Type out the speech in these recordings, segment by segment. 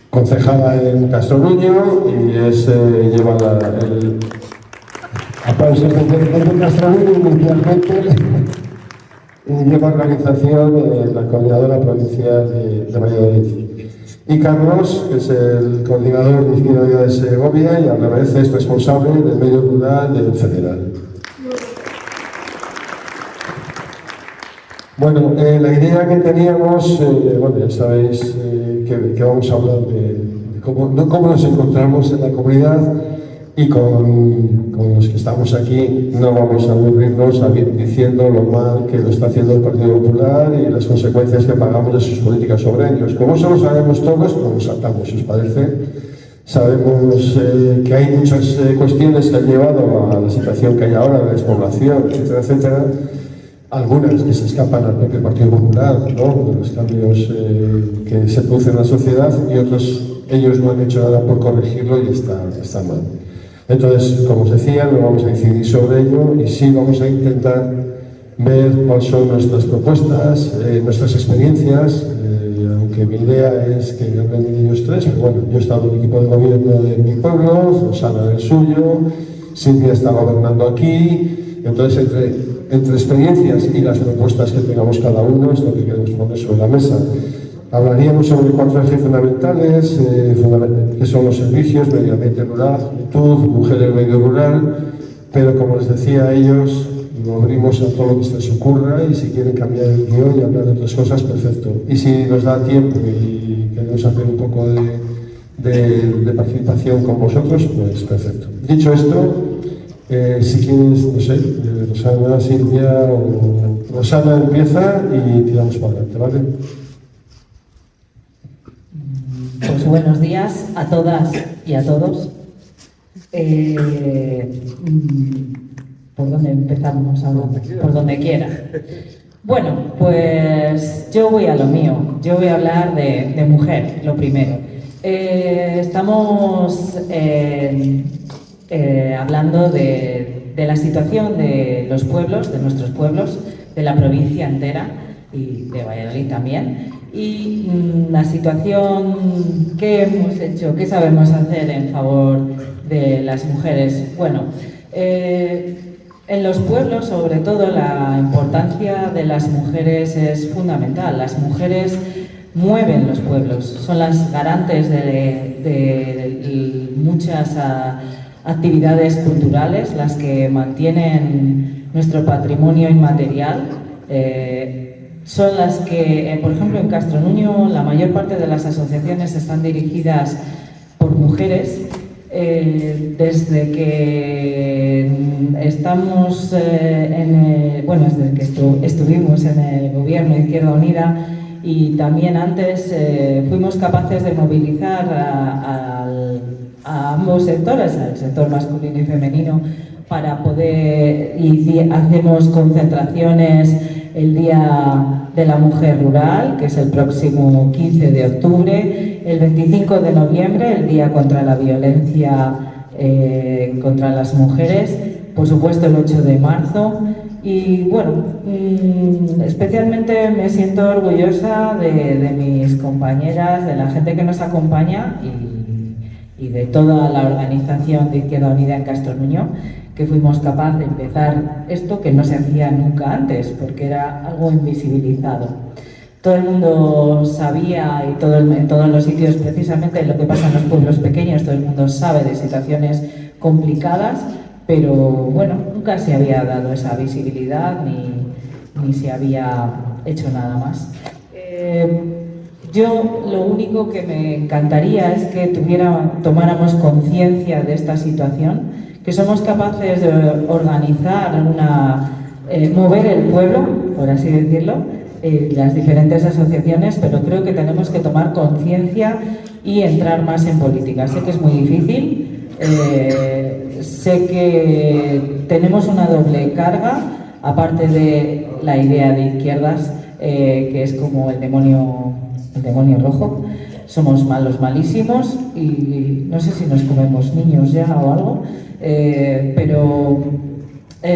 concejala en Castronuño y lleva el aplauso de Castronuño inicialmente y lleva organización la coordinadora provincial de Valladolid. Y Carlos, que es el coordinador de Izquierda Unida de Segovia y a la vez es responsable del medio rural del federal. Bueno, la idea que teníamos, bueno, ya sabéis que vamos a hablar de cómo nos encontramos en la comunidad y con los que estamos aquí no vamos a aburrirnos diciendo lo mal que lo está haciendo el Partido Popular y las consecuencias que pagamos de sus políticas sobre ellos. Como eso lo sabemos todos, no nos saltamos, si os parece. Sabemos que hay muchas cuestiones que han llevado a la situación que hay ahora de despoblación, etcétera, etcétera. Algunas que se escapan al propio Partido Popular, ¿no?, de los cambios que se producen en la sociedad, y otros, ellos no han hecho nada por corregirlo y está mal. Entonces, como os decía, no vamos a incidir sobre ello y sí vamos a intentar ver cuáles son nuestras propuestas, nuestras experiencias, aunque mi idea es que hablen ellos tres, pero bueno, yo he estado en el equipo de gobierno de mi pueblo, Rosana del suyo, Silvia está gobernando aquí, entonces entre experiencias y las propuestas que tengamos cada uno es lo que queremos poner sobre la mesa. Hablaríamos sobre 4 ejes fundamentales, que son los servicios, medio ambiente rural, juventud, mujer en el medio rural, pero como les decía a ellos, lo abrimos a todo lo que se les ocurra y si quieren cambiar el guión y hablar de otras cosas, perfecto. Y si nos da tiempo y queremos hacer un poco de participación con vosotros, pues perfecto. Dicho esto, si quieres, no sé, Rosana, Silvia o Rosana empieza y tiramos para adelante, ¿vale? Pues buenos días a todas y a todos. ¿Por dónde empezamos a hablar? Por donde quiera. Bueno, pues yo voy a lo mío. Yo voy a hablar de mujer, lo primero. Estamos hablando de la situación de los pueblos, de nuestros pueblos, de la provincia entera y de Valladolid también. Y la situación que hemos hecho, qué sabemos hacer en favor de las mujeres. Bueno, en los pueblos, sobre todo, la importancia de las mujeres es fundamental. Las mujeres mueven los pueblos, son las garantes de muchas actividades culturales, las que mantienen nuestro patrimonio inmaterial. Son las que, por ejemplo, en Castronuño, la mayor parte de las asociaciones están dirigidas por mujeres. Desde que estamos desde que estuvimos en el gobierno de Izquierda Unida y también antes, fuimos capaces de movilizar a ambos sectores, al sector masculino y femenino, para poder, y hacemos concentraciones el Día de la Mujer Rural, que es el próximo 15 de octubre, el 25 de noviembre, el Día contra la Violencia contra las Mujeres, por supuesto el 8 de marzo, y bueno, especialmente me siento orgullosa de mis compañeras, de la gente que nos acompaña y de toda la organización de Izquierda Unida en Castronuño, que fuimos capaces de empezar esto que no se hacía nunca antes, porque era algo invisibilizado. Todo el mundo sabía, y en todos los sitios, precisamente lo que pasa en los pueblos pequeños, todo el mundo sabe de situaciones complicadas, pero bueno, nunca se había dado esa visibilidad ni se había hecho nada más. Yo lo único que me encantaría es que tomáramos conciencia de esta situación, que somos capaces de organizar mover el pueblo, por así decirlo, las diferentes asociaciones, pero creo que tenemos que tomar conciencia y entrar más en política. Sé que es muy difícil, sé que tenemos una doble carga, aparte de la idea de izquierdas, que es como el demonio rojo. Somos malos, malísimos, y no sé si nos comemos niños ya o algo, pero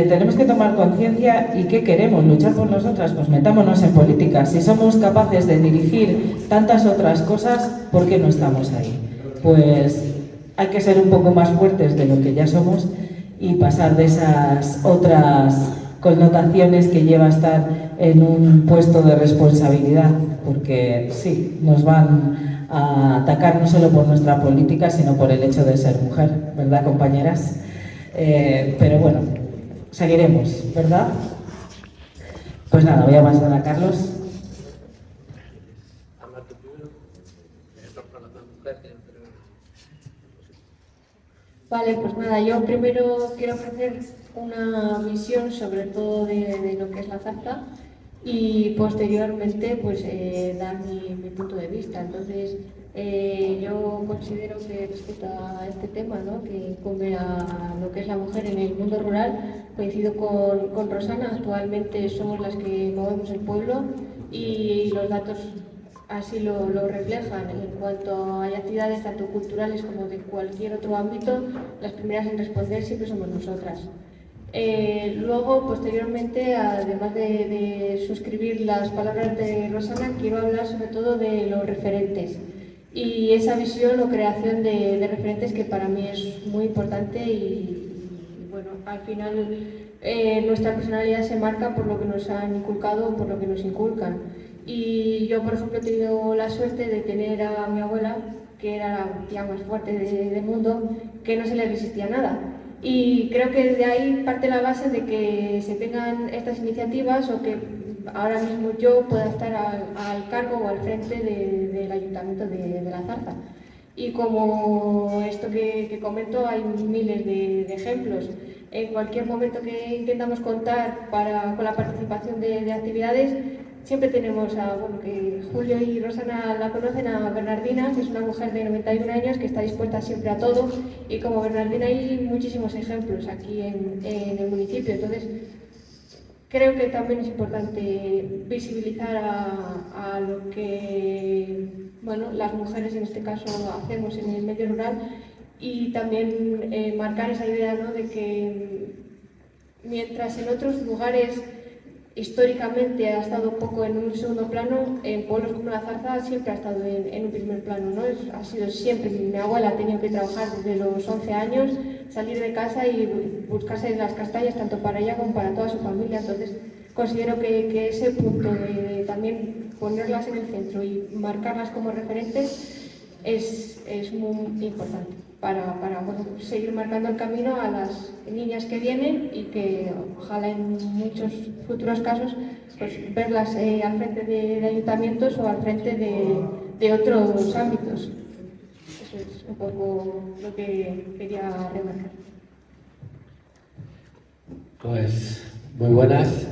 tenemos que tomar conciencia y ¿qué queremos? ¿Luchar por nosotras? Pues metámonos en política. Si somos capaces de dirigir tantas otras cosas, ¿por qué no estamos ahí? Pues hay que ser un poco más fuertes de lo que ya somos y pasar de esas otras connotaciones que lleva estar en un puesto de responsabilidad, porque sí, nos van a atacar no solo por nuestra política, sino por el hecho de ser mujer, ¿verdad, compañeras? Pero bueno, seguiremos, ¿verdad? Pues nada, voy a pasar a Carlos. Vale, pues nada, yo primero quiero ofrecer una visión sobre todo de lo que es la zarza y posteriormente pues dar mi punto de vista. Entonces yo considero que respecto a este tema, ¿no?, que incumbe a lo que es la mujer en el mundo rural, coincido con Rosana. Actualmente somos las que movemos el pueblo y los datos así lo reflejan. En cuanto hay actividades tanto culturales como de cualquier otro ámbito, las primeras en responder siempre somos nosotras. Luego, posteriormente, además de suscribir las palabras de Rosana, quiero hablar sobre todo de los referentes y esa visión o creación de referentes que para mí es muy importante y bueno, al final nuestra personalidad se marca por lo que nos han inculcado o por lo que nos inculcan. Y yo, por ejemplo, he tenido la suerte de tener a mi abuela, que era la tía más fuerte del mundo, que no se le resistía nada. Y creo que de ahí parte la base de que se tengan estas iniciativas o que ahora mismo yo pueda estar al cargo o al frente del Ayuntamiento de La Zarza. Y como esto que comento, hay miles de ejemplos. En cualquier momento que intentamos contar con la participación de actividades, siempre tenemos que Julio y Rosana la conocen, a Bernardina, que es una mujer de 91 años que está dispuesta siempre a todo, y como Bernardina hay muchísimos ejemplos aquí en el municipio. Entonces creo que también es importante visibilizar a lo que las mujeres en este caso hacemos en el medio rural y también marcar esa idea, ¿no?, de que mientras en otros lugares históricamente ha estado un poco en un segundo plano, en pueblos como La Zarza siempre ha estado en un primer plano, ¿no? Ha sido siempre. Mi abuela ha tenido que trabajar desde los 11 años, salir de casa y buscarse las castañas tanto para ella como para toda su familia. Entonces considero que ese punto de también ponerlas en el centro y marcarlas como referentes es muy importante para seguir marcando el camino a las niñas que vienen y que ojalá en muchos futuros casos pues verlas al frente de ayuntamientos o al frente de otros ámbitos. Eso es un poco lo que quería remarcar. Pues muy buenas.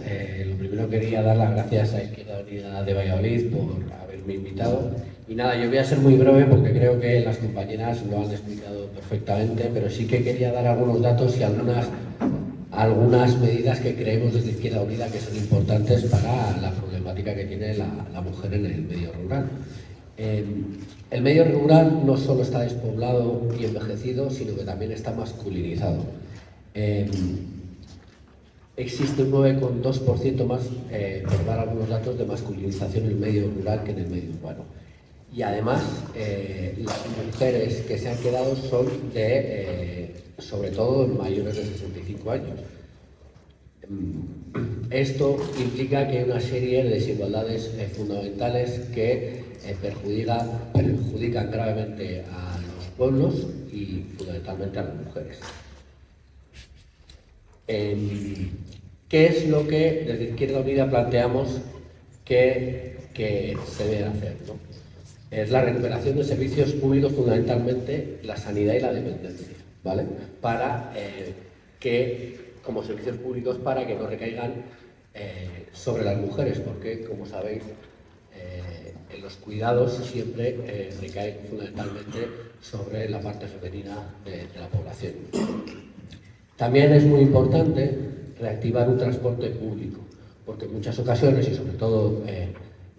Lo primero quería dar las gracias a Izquierda Unida de Valladolid por haberme invitado. Y nada, yo voy a ser muy breve porque creo que las compañeras lo han explicado perfectamente, pero sí que quería dar algunos datos y algunas medidas que creemos desde Izquierda Unida que son importantes para la problemática que tiene la mujer en el medio rural. El medio rural no solo está despoblado y envejecido, sino que también está masculinizado. Existe un 9,2% más, por dar algunos datos, de masculinización en el medio rural que en el medio urbano. Y además, las mujeres que se han quedado son sobre todo mayores de 65 años. Esto implica que hay una serie de desigualdades fundamentales que perjudican gravemente a los pueblos y fundamentalmente a las mujeres. ¿Qué es lo que desde Izquierda Unida planteamos que se debe hacer, ¿no? Es la recuperación de servicios públicos, fundamentalmente la sanidad y la dependencia, ¿vale? Para como servicios públicos, para que no recaigan sobre las mujeres, porque, como sabéis, en los cuidados siempre recaen fundamentalmente sobre la parte femenina de la población. También es muy importante reactivar un transporte público, porque en muchas ocasiones, y sobre todo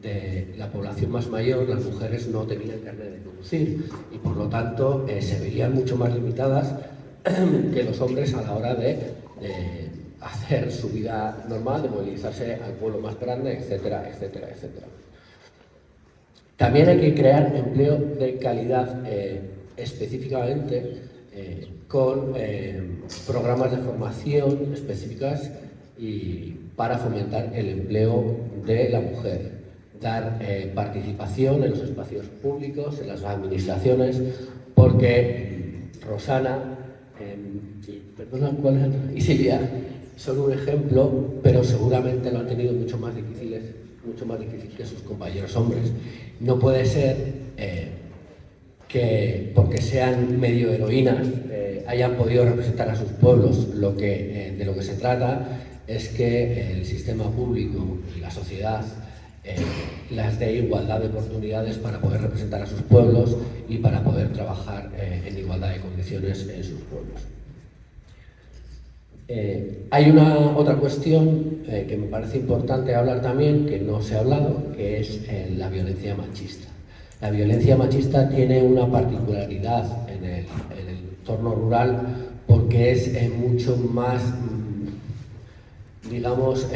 de la población más mayor, las mujeres no tenían carnet de conducir y por lo tanto se veían mucho más limitadas que los hombres a la hora de hacer su vida normal, de movilizarse al pueblo más grande, etcétera, etcétera, etcétera. También hay que crear empleo de calidad específicamente con programas de formación específicas y para fomentar el empleo de la mujer, dar participación en los espacios públicos, en las administraciones, porque Rosana y Silvia son un ejemplo, pero seguramente lo han tenido mucho más difícil que sus compañeros hombres. No puede ser que porque sean medio heroínas hayan podido representar a sus pueblos. De lo que se trata es que el sistema público y la sociedad las dé igualdad de oportunidades para poder representar a sus pueblos y para poder trabajar en igualdad de condiciones en sus pueblos. Hay otra cuestión que me parece importante hablar también, que no se ha hablado, que es la violencia machista. La violencia machista tiene una particularidad en el entorno rural porque es mucho más, digamos,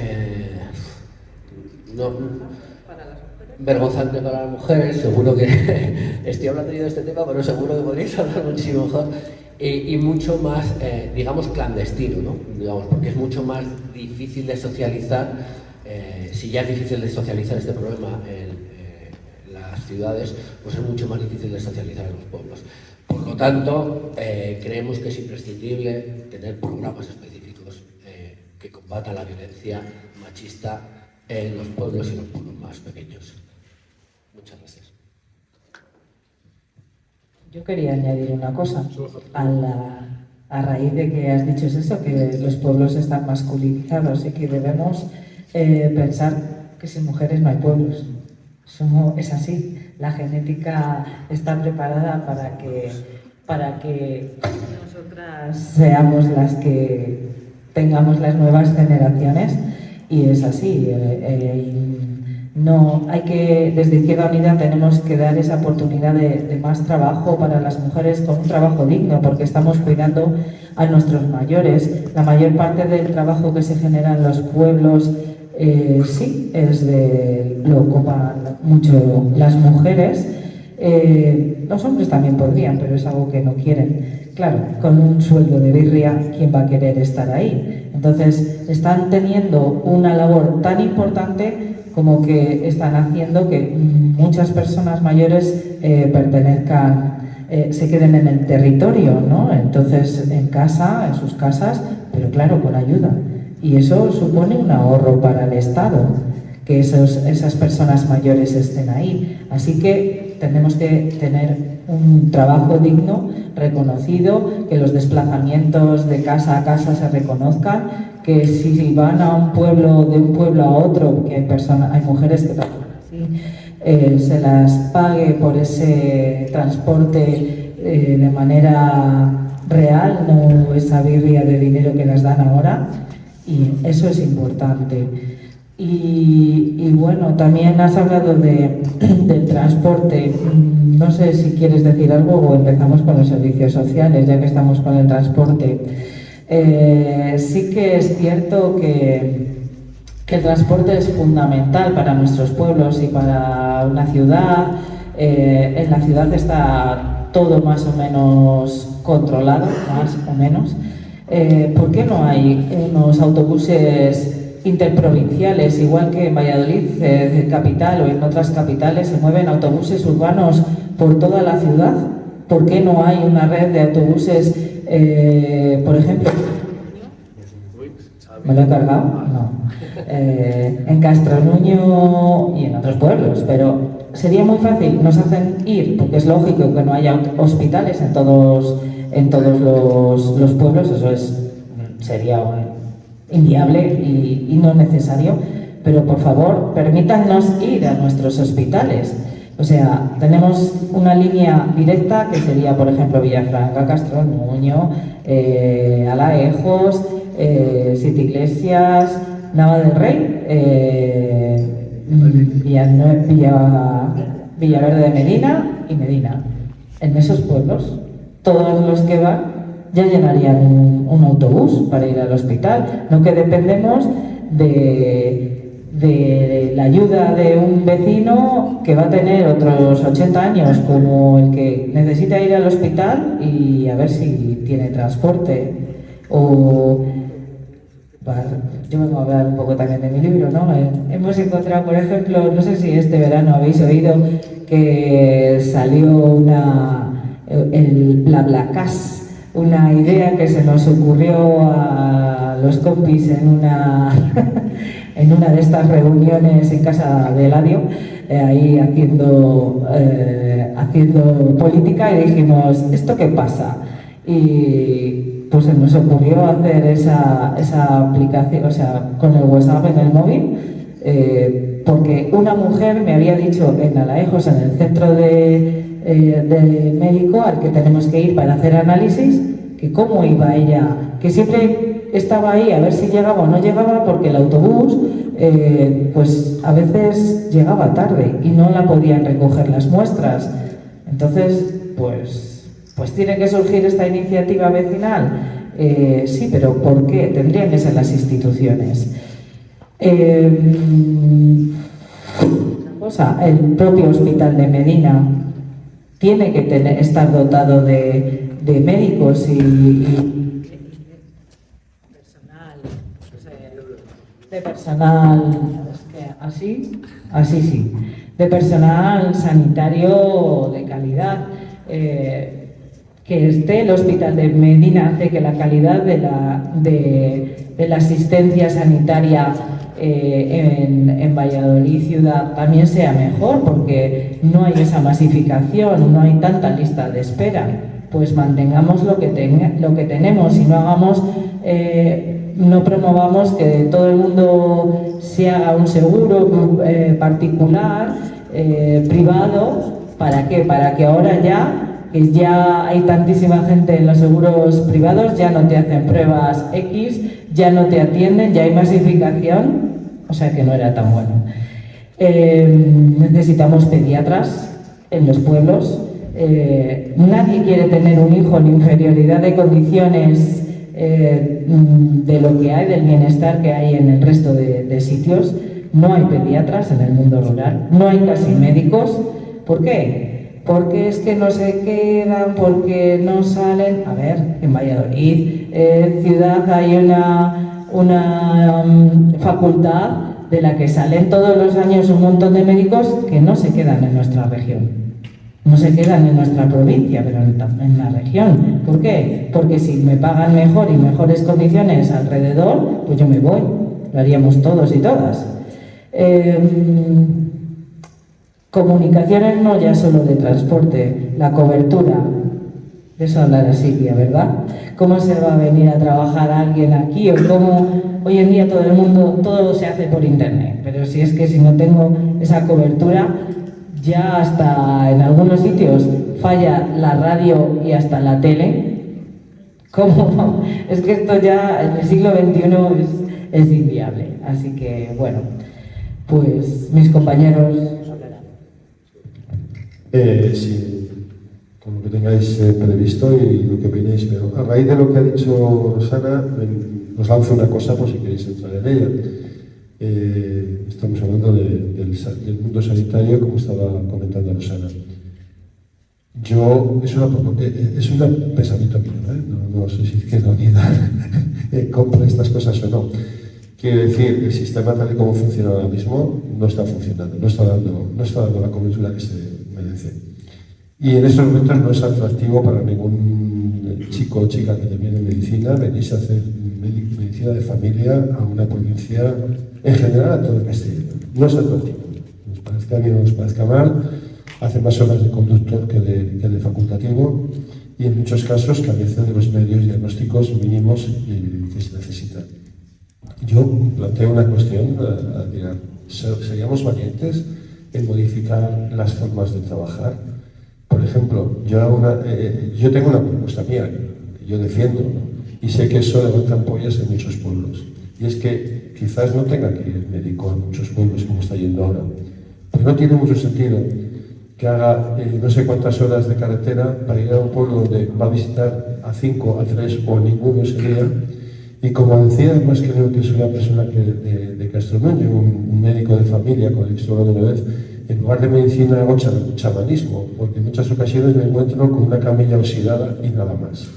vergonzante para las mujeres. Seguro que estoy hablando yo de este tema, pero seguro que podréis hablar muchísimo mejor. Y mucho más, digamos, clandestino, ¿no? Digamos, porque es mucho más difícil de socializar. Si ya es difícil de socializar este problema en las ciudades, pues es mucho más difícil de socializar en los pueblos. Por lo tanto, creemos que es imprescindible tener programas específicos que combatan la violencia machista en los pueblos y los pueblos más pequeños. Muchas gracias. Yo quería añadir una cosa. A raíz de que has dicho eso, que los pueblos están masculinizados y que debemos pensar que sin mujeres no hay pueblos. Es así. La genética está preparada para que nosotras seamos las que tengamos las nuevas generaciones, y es así. No hay que, desde Izquierda Unida tenemos que dar esa oportunidad de más trabajo para las mujeres, con un trabajo digno, porque estamos cuidando a nuestros mayores. La mayor parte del trabajo que se genera en los pueblos lo ocupan mucho las mujeres. Los hombres también podrían, pero es algo que no quieren. Claro, con un sueldo de birria, ¿quién va a querer estar ahí? Entonces, están teniendo una labor tan importante como que están haciendo que muchas personas mayores se queden en el territorio, ¿no? Entonces, en sus casas, pero claro, con ayuda. Y eso supone un ahorro para el Estado, que esas personas mayores estén ahí. Así que tenemos que tener un trabajo digno, reconocido, que los desplazamientos de casa a casa se reconozcan, que si van de un pueblo a otro, que hay mujeres que trabajan así, se las pague por ese transporte de manera real, no esa birria de dinero que las dan ahora, y eso es importante. Y bueno, también has hablado del transporte. No sé si quieres decir algo o empezamos con los servicios sociales, ya que estamos con el transporte. Sí que es cierto que el transporte es fundamental para nuestros pueblos y para una ciudad. En la ciudad está todo más o menos controlado, más o menos. ¿Por qué no hay unos autobuses interprovinciales, igual que en Valladolid, capital, o en otras capitales se mueven autobuses urbanos por toda la ciudad? ¿Por qué no hay una red de autobuses, por ejemplo? ¿Me lo he cargado? No. En Castronuño y en otros pueblos, pero sería muy fácil. Nos hacen ir, porque es lógico que no haya hospitales en todos los pueblos. Eso sería inviable y no necesario, pero por favor, permítanos ir a nuestros hospitales. O sea, tenemos una línea directa que sería, por ejemplo, Villafranca, Castronuño, Alaejos, Siete Iglesias, Nava del Rey, Villaverde de Medina y Medina. En esos pueblos, todos los que van ya llenarían un autobús para ir al hospital. No que dependemos de la ayuda de un vecino que va a tener otros 80 años como el que necesita ir al hospital y a ver si tiene transporte. O yo vengo a hablar un poco también de mi libro, ¿no? Hemos encontrado, por ejemplo, no sé si este verano habéis oído que salió el BlaBlaCar, una idea que se nos ocurrió a los compis en una de estas reuniones en casa de Eladio, ahí haciendo política, y dijimos, ¿esto qué pasa? Y pues se nos ocurrió hacer esa aplicación, o sea, con el WhatsApp en el móvil, porque una mujer me había dicho en Alaejos, en el centro de médico al que tenemos que ir para hacer análisis, que cómo iba ella, que siempre estaba ahí a ver si llegaba o no llegaba, porque el autobús pues a veces llegaba tarde y no la podían recoger las muestras. Entonces, pues tiene que surgir esta iniciativa vecinal. Sí, pero ¿por qué? Tendrían que ser las instituciones. Una cosa, el propio hospital de Medina tiene que estar dotado de médicos y personal, así sí, de personal sanitario de calidad. Que esté el hospital de Medina hace que la calidad de la asistencia sanitaria en Valladolid ciudad también sea mejor, porque no hay esa masificación, no hay tanta lista de espera. Pues mantengamos lo que tenemos y no hagamos, no promovamos que todo el mundo se haga un seguro particular, privado. ¿Para qué? Para que ahora ya hay tantísima gente en los seguros privados, ya no te hacen pruebas X, ya no te atienden, ya hay masificación, o sea que no era tan bueno. Necesitamos pediatras en los pueblos. Nadie quiere tener un hijo en inferioridad de condiciones de lo que hay, del bienestar que hay en el resto de sitios. No hay pediatras en el mundo rural, no hay casi médicos. ¿Por qué? Porque es que no se quedan, porque no salen. A ver, en Valladolid ciudad hay una facultad de la que salen todos los años un montón de médicos que no se quedan en nuestra región, no se quedan en nuestra provincia, pero en la región. ¿Por qué? Porque si me pagan mejor y mejores condiciones alrededor, pues yo me voy. Lo haríamos todos y todas. Comunicaciones no ya solo de transporte, la cobertura. De eso hablará Silvia, ¿verdad? ¿Cómo se va a venir a trabajar alguien aquí? O cómo hoy en día todo se hace por internet. Pero si es que si no tengo esa cobertura, ya hasta en algunos sitios falla la radio y hasta la tele. ¿Cómo? Es que esto ya en el siglo XXI es inviable. Así que, bueno, pues mis compañeros hablarán. Sí, con lo que tengáis previsto y lo que venéis, pero a raíz de lo que ha dicho Rosana, os lanzo una cosa por si queréis entrar en ella. Estamos hablando del mundo sanitario, como estaba comentando Rosana. Es un pensamiento mío, no sé si Izquierda Unida compra estas cosas o no. Quiero decir, el sistema tal y como funciona ahora mismo no está funcionando, no está dando la cobertura que se merece. Y en estos momentos no es atractivo para ningún chico o chica que termine medicina venirse a hacer medicina de familia a una provincia, en general a todo Castilla. No es atractivo. Nos parezca bien o nos parezca mal, hace más horas de conductor que de facultativo, y en muchos casos carece de los medios diagnósticos mínimos que se necesitan. Yo planteo una cuestión, ¿seríamos valientes en modificar las formas de trabajar? Por ejemplo, yo tengo una propuesta mía, que yo defiendo, ¿no? Y sé que eso levanta ampollas en muchos pueblos. Y es que quizás no tenga que ir el médico a muchos pueblos como está yendo ahora. Pero no tiene mucho sentido que haga no sé cuántas horas de carretera para ir a un pueblo donde va a visitar a 5, a 3 o a ninguno ese día. Y como decía, además creo que es una persona de Castro-Nuño, un médico de familia con el que estuve hablando una vez, en lugar de medicina hago chamanismo, porque en muchas ocasiones me encuentro con una camilla oxidada y nada más.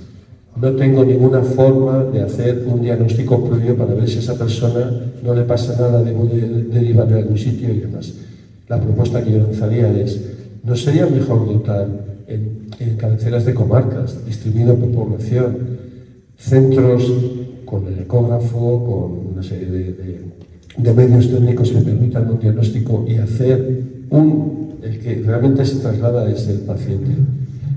No tengo ninguna forma de hacer un diagnóstico previo para ver si a esa persona no le pasa nada, debo derivarle a algún sitio y demás. La propuesta que yo lanzaría es, ¿no sería mejor dotar en cabeceras de comarcas, distribuido por población, centros con el ecógrafo, con una serie de medios técnicos que permitan un diagnóstico y hacer el que realmente se traslada es el paciente,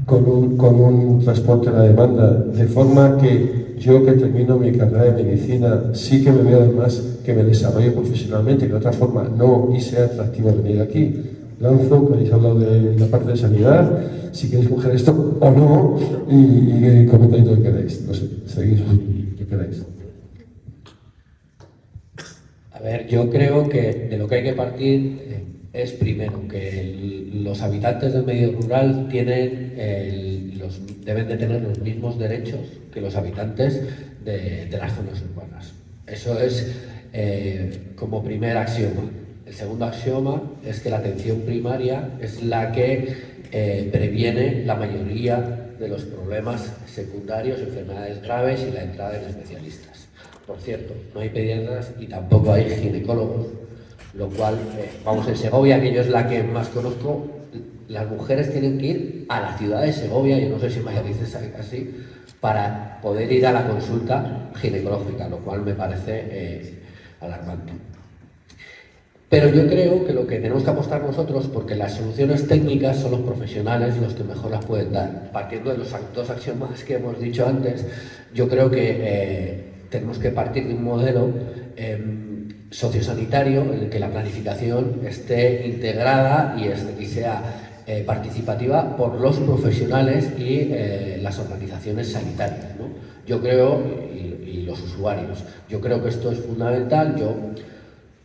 con un transporte a la demanda, de forma que yo que termino mi carrera de medicina sí que me veo además que me desarrollo profesionalmente, que de otra forma no y sea atractivo venir aquí. Lanzo, que habéis hablado de la parte de sanidad, si queréis coger esto o no, y comentáis lo que queráis. No sé, seguís lo que queráis. A ver, yo creo que de lo que hay que partir es primero que los habitantes del medio rural deben de tener los mismos derechos que los habitantes de las zonas urbanas. Eso es como primer axioma. El segundo axioma es que la atención primaria es la que previene la mayoría de los problemas secundarios, enfermedades graves y la entrada en especialistas. Por cierto, no hay pediatras y tampoco hay ginecólogos, lo cual, vamos, en Segovia, que yo es la que más conozco, las mujeres tienen que ir a la ciudad de Segovia, yo no sé si en Valladolid es así, para poder ir a la consulta ginecológica, lo cual me parece alarmante. Pero yo creo que lo que tenemos que apostar nosotros, porque las soluciones técnicas son los profesionales los que mejor las pueden dar. Partiendo de los dos axiomas que hemos dicho antes, yo creo que tenemos que partir de un modelo sociosanitario en el que la planificación esté integrada y sea participativa por los profesionales y las organizaciones sanitarias, ¿no? Yo creo, y los usuarios, yo creo que esto es fundamental. Yo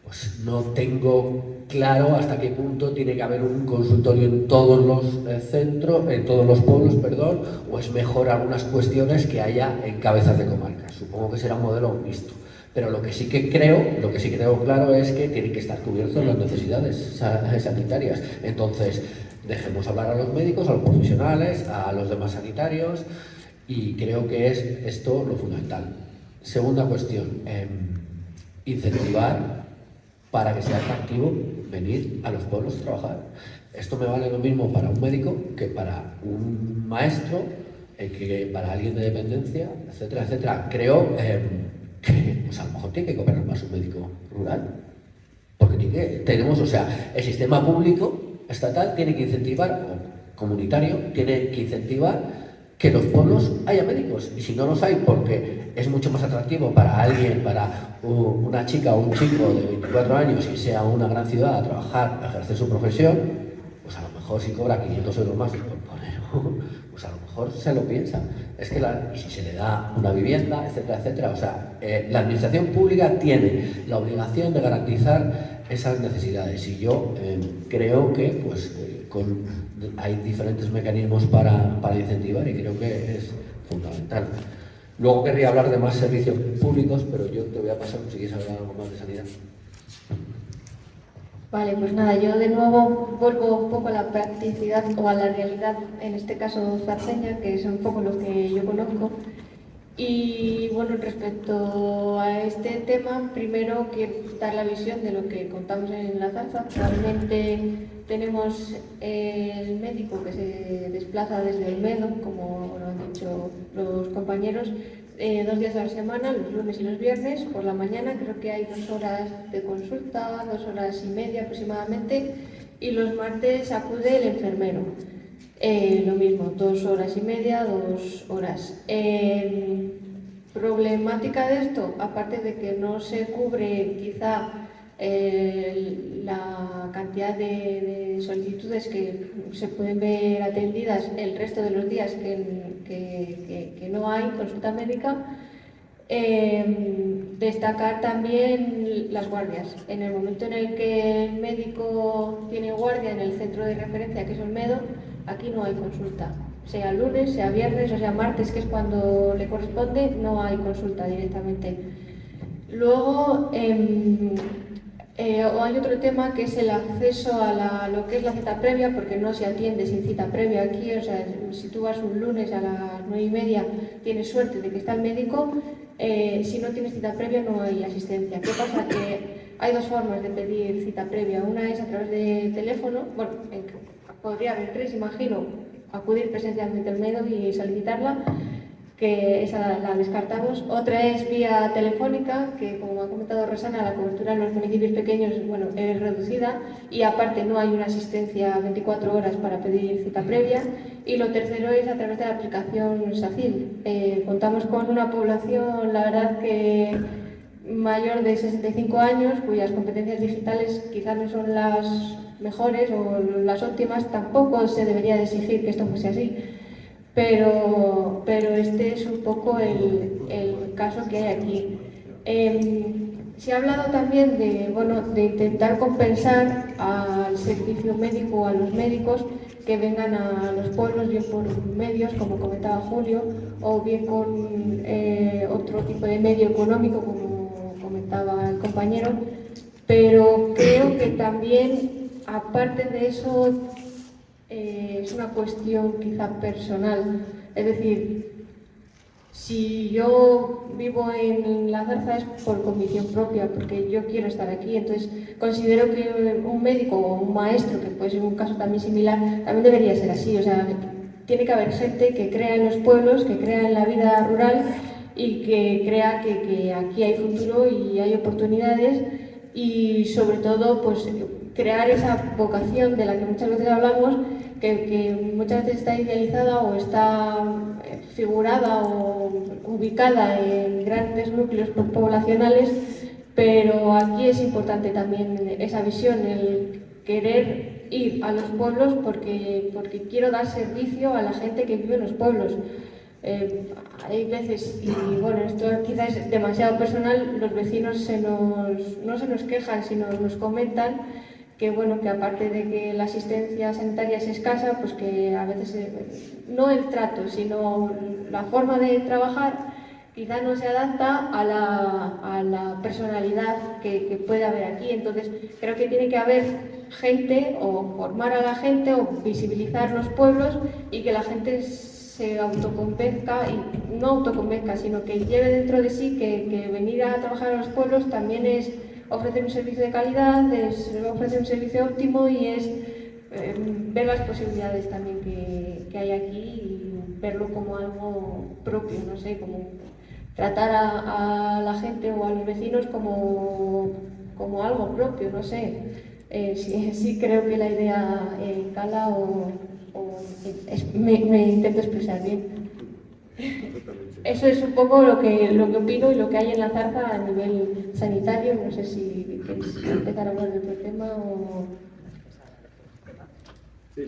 pues no tengo claro hasta qué punto tiene que haber un consultorio en todos los centros, en todos los pueblos, perdón, o es mejor algunas cuestiones que haya en cabezas de comarcas. Supongo que será un modelo mixto. Pero lo que sí que tengo claro es que tienen que estar cubiertas las necesidades sanitarias. Entonces, dejemos hablar a los médicos, a los profesionales, a los demás sanitarios, y creo que es esto lo fundamental. Segunda cuestión, incentivar para que sea atractivo venir a los pueblos a trabajar. Esto me vale lo mismo para un médico que para un maestro, que para alguien de dependencia, etcétera, etcétera. Creo que pues a lo mejor tiene que cobrar más un médico rural, porque el sistema público estatal tiene que incentivar, o comunitario, tiene que incentivar que en los pueblos haya médicos, y si no los hay porque es mucho más atractivo para alguien, para una chica o un chico de 24 años y sea una gran ciudad a trabajar, a ejercer su profesión, pues a lo mejor si cobra 500 euros más por poner, pues a lo mejor se lo piensa. Es que y si se le da una vivienda, etcétera, etcétera. O sea, la administración pública tiene la obligación de garantizar esas necesidades, y yo creo que hay diferentes mecanismos para incentivar, y creo que es fundamental. Luego querría hablar de más servicios públicos, pero yo te voy a pasar si quieres hablar algo más de sanidad. Vale, pues nada, yo de nuevo vuelvo un poco a la practicidad o a la realidad, en este caso zarceña, que es un poco lo que yo conozco. Y bueno, respecto a este tema, primero quiero dar la visión de lo que contamos en la zarza. Realmente tenemos el médico que se desplaza desde Olmedo, como lo han dicho los compañeros, 2 días a la semana, los lunes y los viernes, por la mañana. Creo que hay 2 horas de consulta, 2 horas y media aproximadamente, y los martes acude el enfermero. Lo mismo, 2 horas y media, 2 horas. Problemática de esto, aparte de que no se cubre quizá la cantidad de solicitudes que se pueden ver atendidas el resto de los días que no hay consulta médica, Destacar también las guardias. En el momento en el que el médico tiene guardia en el centro de referencia, que es Olmedo, aquí no hay consulta. Sea lunes, sea viernes o sea martes, que es cuando le corresponde, no hay consulta directamente. Luego, hay otro tema que es el acceso a lo que es la cita previa, porque no se atiende sin cita previa aquí. O sea, si tú vas un lunes a las 9:30, tienes suerte de que está el médico. Si no tienes cita previa no hay asistencia. ¿Qué pasa? Que hay dos formas de pedir cita previa. Una es a través de teléfono, bueno, podría haber tres, imagino, acudir presencialmente al médico y solicitarla, que esa la descartamos. Otra es vía telefónica, que como ha comentado Rosana, la cobertura en los municipios pequeños, bueno, es reducida, y aparte no hay una asistencia 24 horas para pedir cita previa. Y lo tercero es a través de la aplicación SACIL. Contamos con una población, la verdad, que mayor de 65 años, cuyas competencias digitales quizás no son las mejores o las óptimas. Tampoco se debería de exigir que esto fuese así. Pero este es un poco el caso que hay aquí. Se ha hablado también de intentar compensar al servicio médico o a los médicos que vengan a los pueblos, bien por medios, como comentaba Julio, o bien con otro tipo de medio económico, como comentaba el compañero. Pero creo que también, aparte de eso, es una cuestión quizá personal. Es decir, si yo vivo en La Zarza es por convicción propia, porque yo quiero estar aquí. Entonces considero que un médico o un maestro, que puede ser un caso también similar, también debería ser así. O sea, tiene que haber gente que crea en los pueblos, que crea en la vida rural y que crea que aquí hay futuro y hay oportunidades, y sobre todo pues crear esa vocación de la que muchas veces hablamos, que muchas veces está idealizada o está figurada o ubicada en grandes núcleos poblacionales, pero aquí es importante también esa visión, el querer ir a los pueblos porque quiero dar servicio a la gente que vive en los pueblos. Hay veces, y bueno, esto quizás es demasiado personal, los vecinos no se nos quejan, sino nos comentan que bueno, que aparte de que la asistencia sanitaria es escasa, pues que a veces no el trato, sino la forma de trabajar quizá no se adapta a la personalidad que puede haber aquí. Entonces creo que tiene que haber gente, o formar a la gente, o visibilizar los pueblos, y que la gente se autoconvenzca, y no autoconvenzca, sino que lleve dentro de sí que venir a trabajar a los pueblos también es ofrecer un servicio de calidad, es ofrecer un servicio óptimo, y es ver las posibilidades también que hay aquí y verlo como algo propio, no sé, como tratar a la gente o a los vecinos como algo propio, no sé. Sí creo que la idea cala me intento expresar bien. Eso es un poco lo que opino y lo que hay en La Zarza a nivel sanitario. No sé si queréis empezar a hablar de otro tema o... Sí,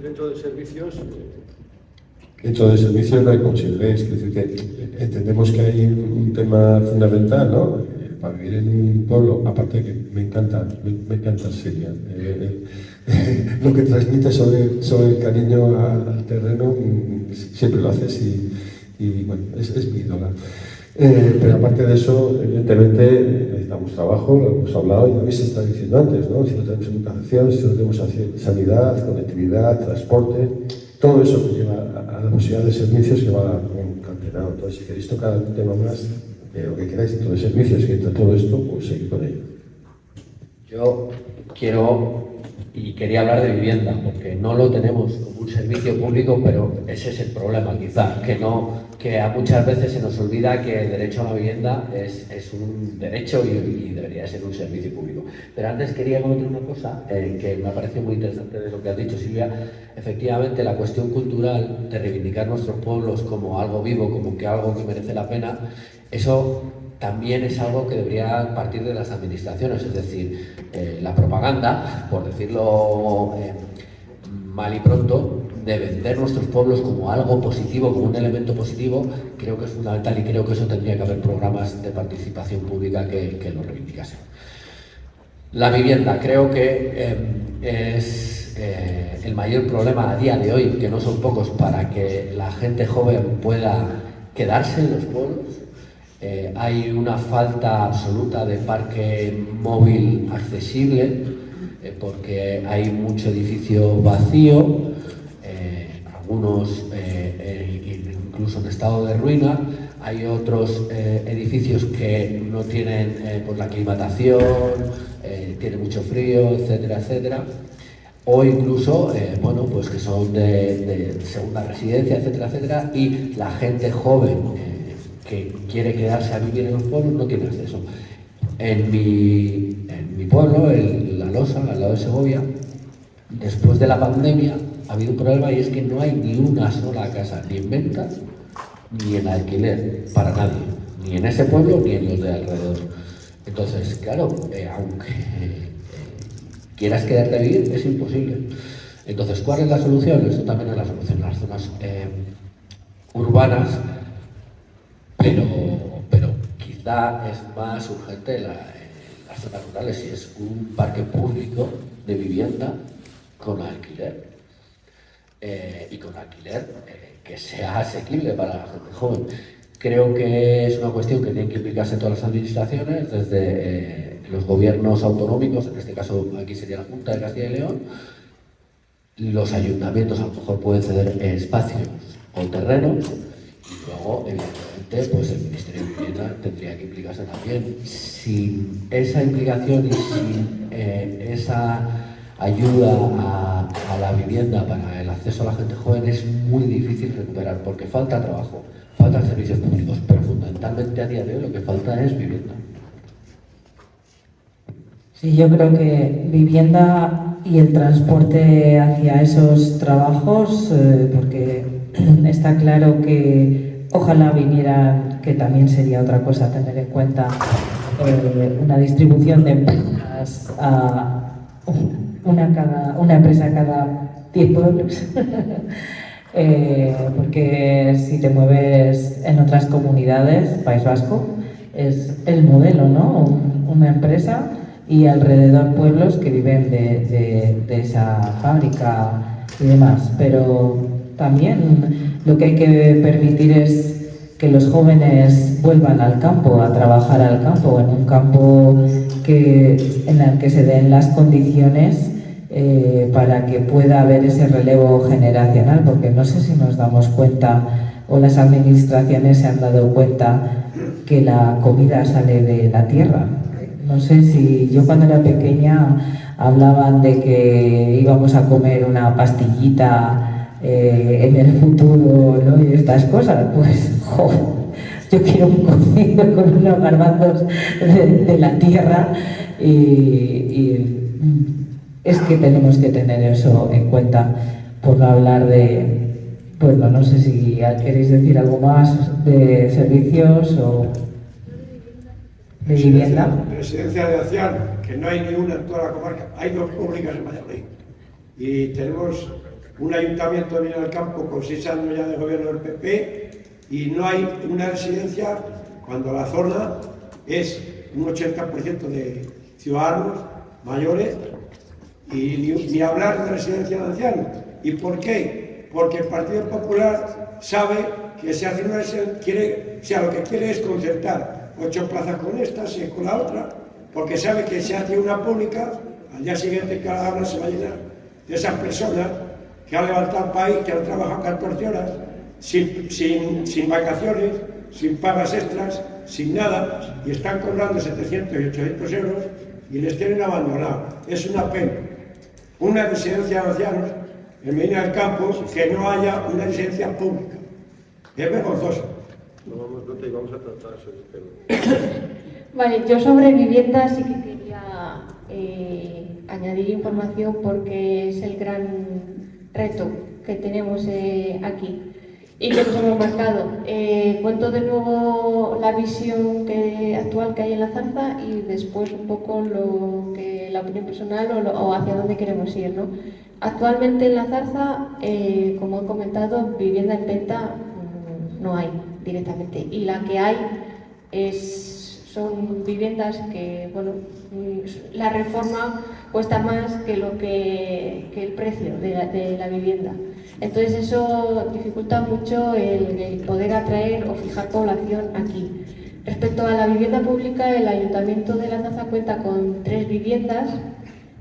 dentro de servicios... Dentro de servicios no hay consideréis, es decir, que entendemos que hay un tema fundamental, ¿no? Para vivir en un pueblo, aparte de que me encanta Siria. Lo que transmite sobre el cariño al terreno, siempre lo haces y bueno, es mi ídola. Pero aparte de eso, evidentemente necesitamos trabajo, lo hemos hablado, ya habéis estado diciendo antes, ¿no? Si no tenemos educación, si no tenemos sanidad, conectividad, transporte, todo eso que lleva a la posibilidad de servicios que va concatenado. Entonces, si queréis tocar un tema más, lo que queráis dentro de servicios y dentro de todo esto, pues seguid con ello. Yo quería hablar de vivienda, porque no lo tenemos como un servicio público, pero ese es el problema, quizás, que a muchas veces se nos olvida que el derecho a la vivienda es un derecho y debería ser un servicio público. Pero antes quería comentar una cosa que me ha parecido muy interesante de lo que has dicho, Silvia. Efectivamente, la cuestión cultural de reivindicar nuestros pueblos como algo vivo, como que algo que merece la pena, eso también es algo que debería partir de las administraciones, es decir, la propaganda, por decirlo mal y pronto, de vender nuestros pueblos como algo positivo, como un elemento positivo, creo que es fundamental y creo que eso tendría que haber programas de participación pública que lo reivindicasen. La vivienda, creo que es el mayor problema a día de hoy, que no son pocos, para que la gente joven pueda quedarse en los pueblos. Hay una falta absoluta de parque móvil accesible, porque hay mucho edificio vacío, algunos incluso en estado de ruina. Hay otros edificios que no tienen pues la aclimatación, tiene mucho frío, etcétera, etcétera. O incluso, bueno, pues que son de segunda residencia, etcétera, etcétera. Y la gente joven que quiere quedarse a vivir en los pueblos no tiene acceso. En mi pueblo, La Losa, al lado de Segovia, después de la pandemia ha habido un problema, y es que no hay ni una sola casa, ni en venta ni en alquiler, para nadie, ni en ese pueblo ni en los de alrededor. Entonces, claro, aunque quieras quedarte a vivir, es imposible. Entonces, ¿cuál es la solución? Esto también es la solución en las zonas urbanas, pero quizá es más urgente en las zonas rurales, si es un parque público de vivienda con alquiler, y con alquiler que sea asequible para la gente joven. Creo que es una cuestión que tienen que implicarse todas las administraciones, desde los gobiernos autonómicos, en este caso aquí sería la Junta de Castilla y León. Los ayuntamientos a lo mejor pueden ceder espacios o terrenos, y luego, evidentemente, pues el Ministerio de Vivienda tendría que implicarse también. Sin esa implicación y sin esa ayuda a la vivienda para el acceso a la gente joven, es muy difícil recuperar, porque falta trabajo, faltan servicios públicos, pero fundamentalmente a día de hoy lo que falta es vivienda. Sí, yo creo que vivienda y el transporte hacia esos trabajos, porque está claro que ojalá vinieran, que también sería otra cosa a tener en cuenta, una distribución de empresas a una empresa cada 10 pueblos. Porque si te mueves en otras comunidades, País Vasco es el modelo, ¿no? Una empresa y alrededor pueblos que viven de esa fábrica y demás. Pero también lo que hay que permitir es que los jóvenes vuelvan al campo, a trabajar al campo, en un campo en el que se den las condiciones para que pueda haber ese relevo generacional, porque no sé si nos damos cuenta o las administraciones se han dado cuenta que la comida sale de la tierra. No sé si yo cuando era pequeña hablaban de que íbamos a comer una pastillita en el futuro, ¿no? Y estas cosas, pues, yo quiero un cocido con unos garbanzos de la tierra y es que tenemos que tener eso en cuenta, por no hablar de, bueno, no sé si queréis decir algo más de servicios o de vivienda. Residencia de ancianos, que no hay ni una en toda la comarca, hay 2 públicas en Valladolid. Y tenemos un ayuntamiento de Villa del Campo con 6 años ya de gobierno del PP, y no hay una residencia cuando la zona es un 80% de ciudadanos mayores, y ni hablar de residencia de ancianos. ¿Y por qué? Porque el Partido Popular sabe que se hace una residencia, lo que quiere es concertar 8 plazas con esta, 6 con la otra, porque sabe que se hace una pública, al día siguiente cada hora se va a llenar de esas personas que han levantado el país, que han trabajado 14 horas, sin vacaciones, sin pagas extras, sin nada, y están cobrando 700 y 800 euros y les tienen abandonados. Es una pena. Una residencia de ancianos en Medina del Campo, que no haya una residencia pública. Es vergonzoso. Vamos a tratar eso. Vale, yo sobre vivienda sí que quería añadir información, porque es el gran reto que tenemos aquí y que nos hemos marcado. Cuento de nuevo la visión actual que hay en la Zarza, y después un poco la opinión personal o hacia dónde queremos ir, ¿no? Actualmente en La Zarza, como he comentado, vivienda en venta no hay directamente, y la que hay son viviendas que, bueno, la reforma cuesta más que el precio de la vivienda. Entonces eso dificulta mucho el poder atraer o fijar población aquí. Respecto a la vivienda pública, el Ayuntamiento de La Zarza cuenta con 3 viviendas,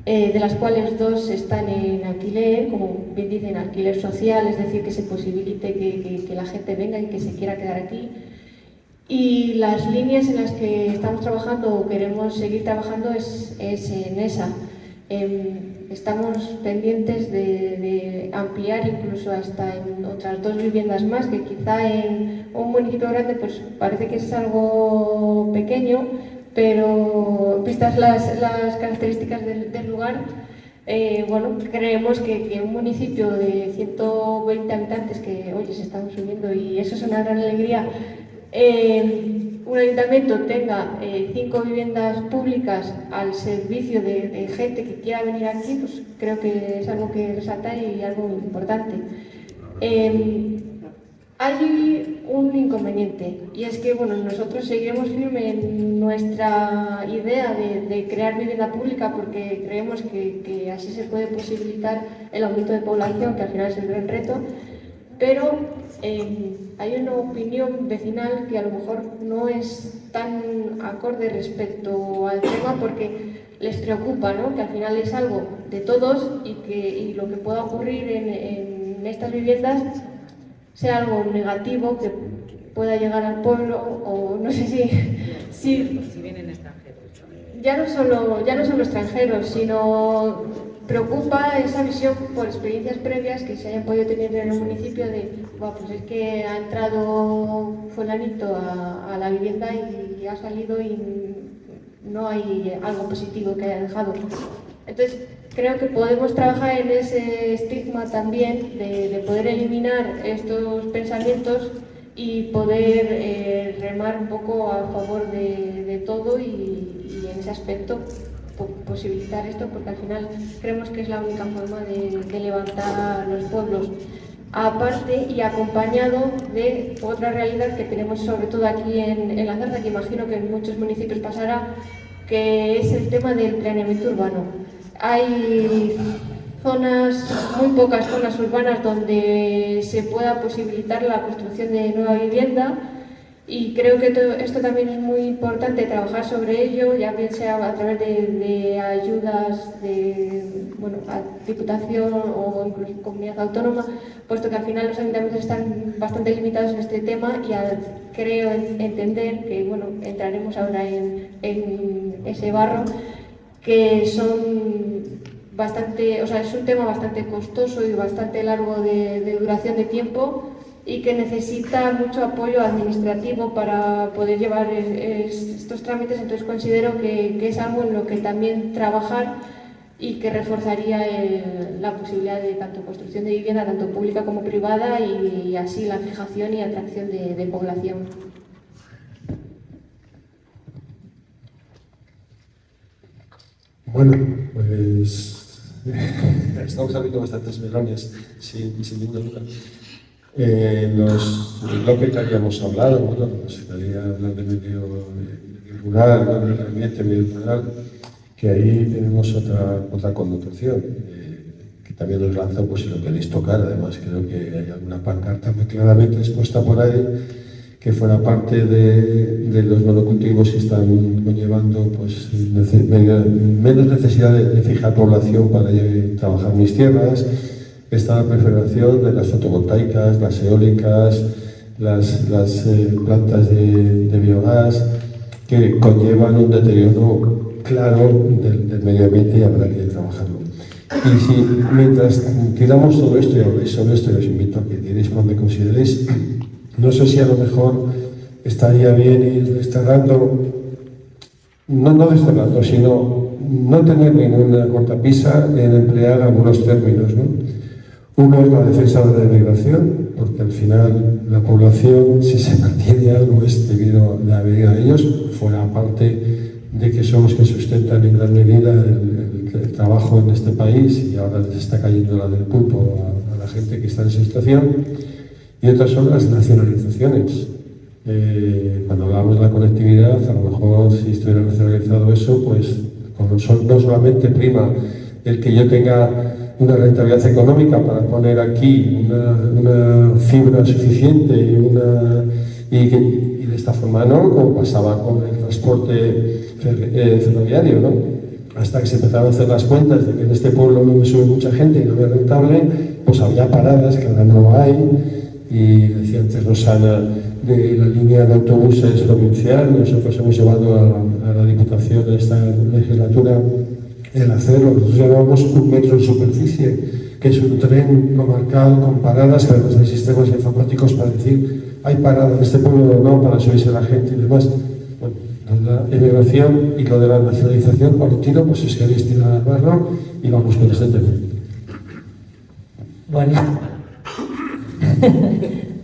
de las cuales 2 están en alquiler, como bien dicen, alquiler social, es decir, que se posibilite que la gente venga y que se quiera quedar aquí. Y las líneas en las que estamos trabajando o queremos seguir trabajando es en esa. Estamos pendientes de ampliar incluso hasta en otras 2 viviendas más, que quizá en un municipio grande pues parece que es algo pequeño, pero vistas las características del lugar, bueno, creemos que un municipio de 120 habitantes, que oye, se están subiendo y eso es una gran alegría, un ayuntamiento tenga 5 viviendas públicas al servicio de gente que quiera venir aquí, pues creo que es algo que resaltar y algo importante. Hay un inconveniente, y es que, bueno, nosotros seguiremos firmes en nuestra idea de crear vivienda pública, porque creemos que así se puede posibilitar el aumento de población, que al final es el gran reto, pero hay una opinión vecinal que a lo mejor no es tan acorde respecto al tema, porque les preocupa, ¿no?, que al final es algo de todos y lo que pueda ocurrir en estas viviendas sea algo negativo, que pueda llegar al pueblo, o no sé si vienen extranjeros. ya no solo extranjeros, sino preocupa esa visión por experiencias previas que se hayan podido tener en el municipio de, pues es que ha entrado fulanito a la vivienda y ha salido y no hay algo positivo que haya dejado. Entonces, creo que podemos trabajar en ese estigma también de poder eliminar estos pensamientos y poder remar un poco a favor de todo y en ese aspecto posibilitar esto, porque al final creemos que es la única forma de levantar los pueblos. Aparte y acompañado de otra realidad que tenemos sobre todo aquí en La Zarza, que imagino que en muchos municipios pasará, que es el tema del planeamiento urbano. Hay muy pocas zonas urbanas donde se pueda posibilitar la construcción de nueva vivienda, y creo que esto también es muy importante trabajar sobre ello, ya bien sea a través de ayudas de, bueno, a Diputación o incluso Comunidad Autónoma, puesto que al final los ayuntamientos están bastante limitados en este tema, y creo entender que, bueno, entraremos ahora en ese barro, que son bastante, o sea, es un tema bastante costoso y bastante largo de duración de tiempo, y que necesita mucho apoyo administrativo para poder llevar estos trámites. Entonces considero que es algo en lo que también trabajar y que reforzaría la posibilidad de tanto construcción de vivienda, tanto pública como privada, y así la fijación y atracción de población. Bueno, pues estamos abriendo bastantes melones, sin duda. Los bloques que habíamos hablado, bueno, nos gustaría hablar de medio rural, del ambiente medio rural, que ahí tenemos otra connotación, que también nos lanza, pues si lo queréis tocar. Además, creo que hay alguna pancarta muy claramente expuesta por ahí, que fuera parte de los monocultivos que están conllevando, pues, menos necesidad de fijar población para trabajar mis tierras. Está la proliferación de las fotovoltaicas, las eólicas, las plantas de biogás, que conllevan un deterioro claro del medio ambiente, y habrá que trabajarlo. Y si mientras tiramos todo esto y habléis sobre esto, y os invito a que tiréis cuando consideréis, no sé si a lo mejor estaría bien ir desterrando, no desterrando, sino no tener ninguna cortapisa en emplear algunos términos, ¿no? Uno es la defensa de la migración, porque al final la población, si se mantiene algo, es debido a la vida de ellos, fuera parte de que son los que sustentan en gran medida el el trabajo en este país y ahora les está cayendo la del pulpo a la gente que está en esa situación. Y otras son las nacionalizaciones. Cuando hablamos de la conectividad, a lo mejor si estuviera nacionalizado eso, pues no solamente prima el que yo tenga una rentabilidad económica para poner aquí una fibra suficiente y de esta forma no, como pasaba con el transporte ferroviario, ¿no? Hasta que se empezaron a hacer las cuentas de que en este pueblo no me sube mucha gente y no es rentable, pues había paradas que ahora no hay. Y decía antes Rosana de la línea de autobuses provincial, nosotros hemos llevado a la Diputación de esta legislatura el hacerlo. Nosotros llamamos un metro en superficie, que es un tren comarcal con paradas, que además hay sistemas informáticos para decir hay parada en este pueblo o no, para subirse la gente y demás. Bueno, la emigración y lo de la nacionalización, por el tiro, pues si os queréis tirar al barro y vamos con este tema. Bueno,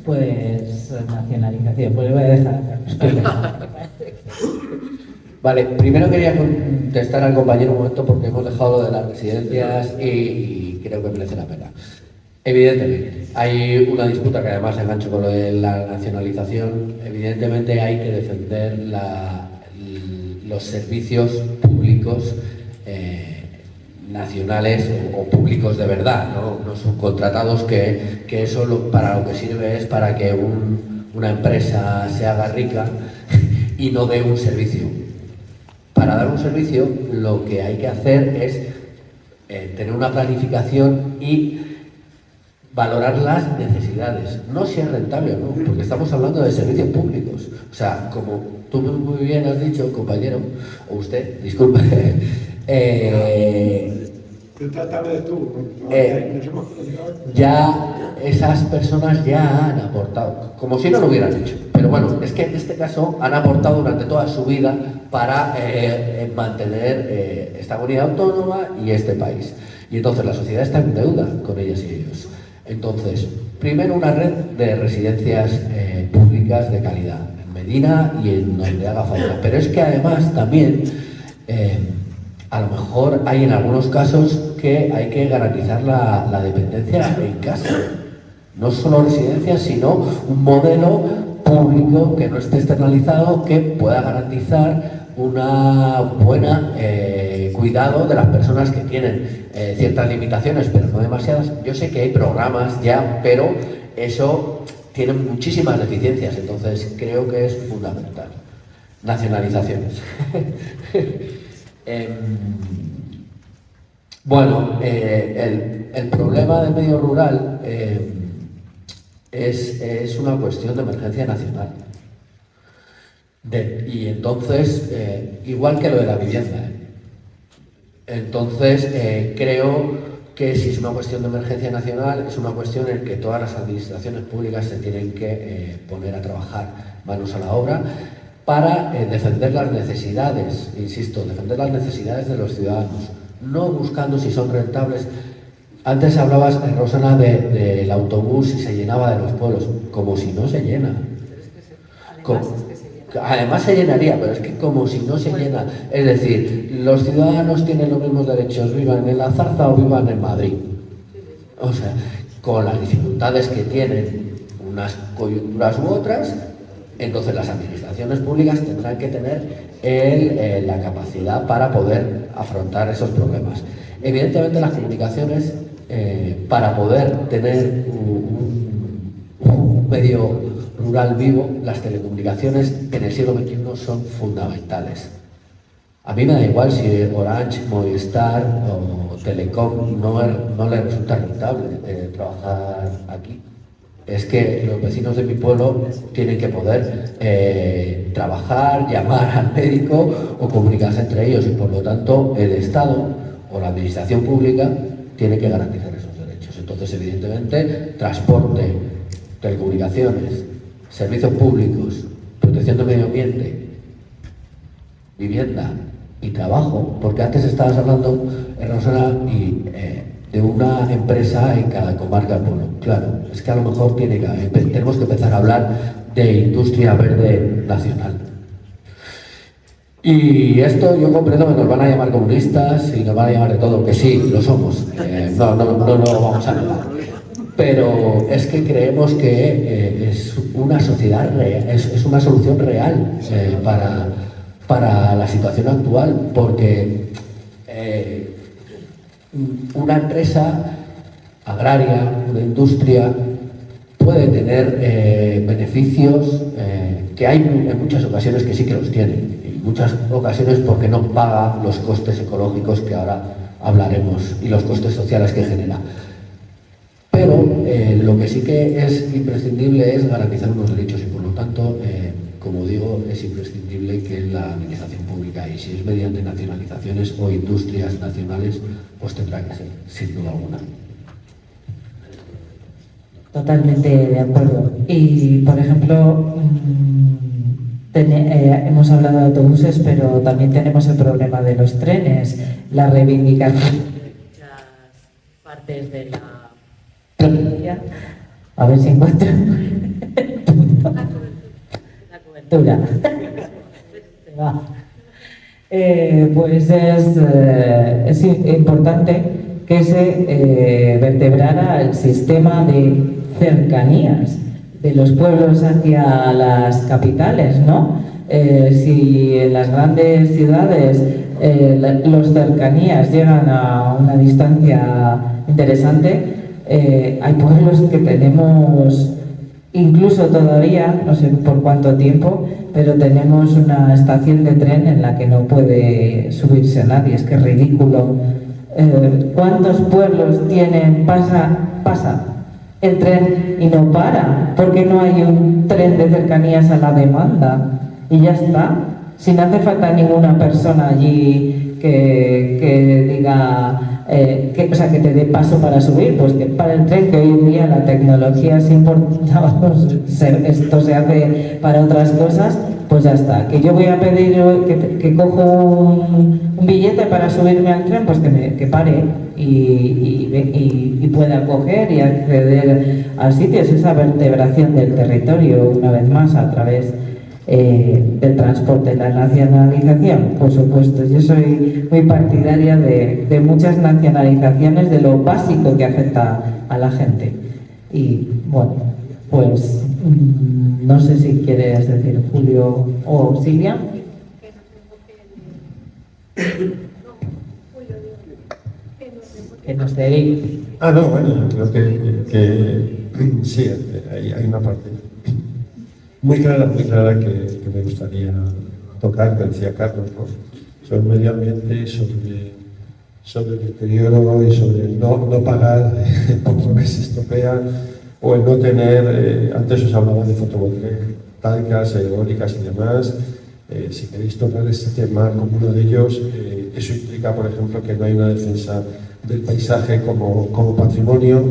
pues nacionalización, pues le voy a dejar. Vale, primero quería contestar al compañero un momento porque hemos dejado lo de las residencias y creo que merece la pena. Evidentemente, hay una disputa que además engancho con lo de la nacionalización. Evidentemente hay que defender los servicios públicos nacionales o públicos de verdad, no subcontratados, que eso para lo que sirve es para que una empresa se haga rica y no dé un servicio. Para dar un servicio lo que hay que hacer es tener una planificación y valorar las necesidades, no si es rentable o no, porque estamos hablando de servicios públicos. O sea, como tú muy bien has dicho, compañero, o usted, disculpe, Trátame de tú. Ya esas personas ya han aportado, como si no lo hubieran hecho. Pero bueno, es que en este caso han aportado durante toda su vida para mantener esta comunidad autónoma y este país. Y entonces la sociedad está en deuda con ellas y ellos. Entonces, primero una red de residencias públicas de calidad, en Medina y en donde haga falta. Pero es que además también, a lo mejor hay en algunos casos que hay que garantizar la dependencia en casa. No solo residencias, sino un modelo público que no esté externalizado, que pueda garantizar una buena cuidado de las personas que tienen ciertas limitaciones, pero no demasiadas. Yo sé que hay programas ya, pero eso tiene muchísimas deficiencias, entonces creo que es fundamental. Nacionalizaciones. Bueno, el problema del medio rural es una cuestión de emergencia nacional. Y entonces, igual que lo de la vivienda, entonces creo que si es una cuestión de emergencia nacional, es una cuestión en que todas las administraciones públicas se tienen que poner a trabajar manos a la obra para defender las necesidades, insisto, defender las necesidades de los ciudadanos, no buscando si son rentables. Antes hablabas, Rosana, del autobús y se llenaba de los pueblos, como si no se llena. Además se llenaría, pero es que como si no se llena. Es decir, los ciudadanos tienen los mismos derechos, vivan en La Zarza o vivan en Madrid. O sea, con las dificultades que tienen unas coyunturas u otras, entonces las administraciones públicas tendrán que tener la capacidad para poder afrontar esos problemas. Evidentemente las comunicaciones, para poder tener un medio rural vivo, las telecomunicaciones en el siglo XXI son fundamentales. A mí me da igual si Orange, Movistar o Telecom no le resulta rentable trabajar aquí. Es que los vecinos de mi pueblo tienen que poder trabajar, llamar al médico o comunicarse entre ellos, y por lo tanto el Estado o la administración pública tiene que garantizar esos derechos. Entonces, evidentemente, transporte, telecomunicaciones, servicios públicos, protección del medio ambiente, vivienda y trabajo, porque antes estabas hablando, Rosana, de una empresa en cada comarca del pueblo. Claro, es que a lo mejor tenemos que empezar a hablar de industria verde nacional. Y esto yo comprendo que nos van a llamar comunistas y nos van a llamar de todo, que sí, lo somos, no lo vamos a negar. Pero es que creemos que es una sociedad real, es una solución real para la situación actual, porque una empresa agraria, una industria, puede tener beneficios que hay en muchas ocasiones que sí que los tienen, y muchas ocasiones porque no paga los costes ecológicos que ahora hablaremos y los costes sociales que genera. Pero lo que sí que es imprescindible es garantizar unos derechos y por lo tanto, como digo, es imprescindible que la administración pública, y si es mediante nacionalizaciones o industrias nacionales, pues tendrá que ser, sin duda alguna. Totalmente de acuerdo. Y, por ejemplo, hemos hablado de autobuses, pero también tenemos el problema de los trenes, la reivindicación de muchas partes de la provincia. A ver si encuentro la cobertura. Se va. Pues es importante que se vertebrara el sistema de cercanías de los pueblos hacia las capitales, ¿no? Si en las grandes ciudades los cercanías llegan a una distancia interesante, hay pueblos que tenemos, incluso todavía, no sé por cuánto tiempo, pero tenemos una estación de tren en la que no puede subirse nadie, es que es ridículo. ¿Cuántos pueblos tienen, pasa el tren y no para? Porque no hay un tren de cercanías a la demanda y ya está, si no hace falta ninguna persona allí que diga, o sea, que te dé paso para subir, pues que para el tren, que hoy en día la tecnología es importante, esto se hace para otras cosas, pues ya está. Que yo voy a pedir que cojo un billete para subirme al tren, pues que pare y pueda coger y acceder al sitio. Es esa vertebración del territorio, una vez más, a través del transporte. La nacionalización, por supuesto. Yo soy muy partidaria de muchas nacionalizaciones, de lo básico que afecta a la gente. Y bueno, pues no sé si quieres decir Julio o Silvia. Que nos dedique. No, bueno, yo creo que sí, hay una parte muy clara que me gustaría tocar, que decía Carlos, ¿no? Sobre el medio ambiente, sobre el deterioro y sobre el no pagar por que se estropea, o el no tener, antes os hablaba de fotovoltaicas, eólicas y demás. Si queréis tocar este tema como uno de ellos, eso implica, por ejemplo, que no hay una defensa del paisaje como patrimonio,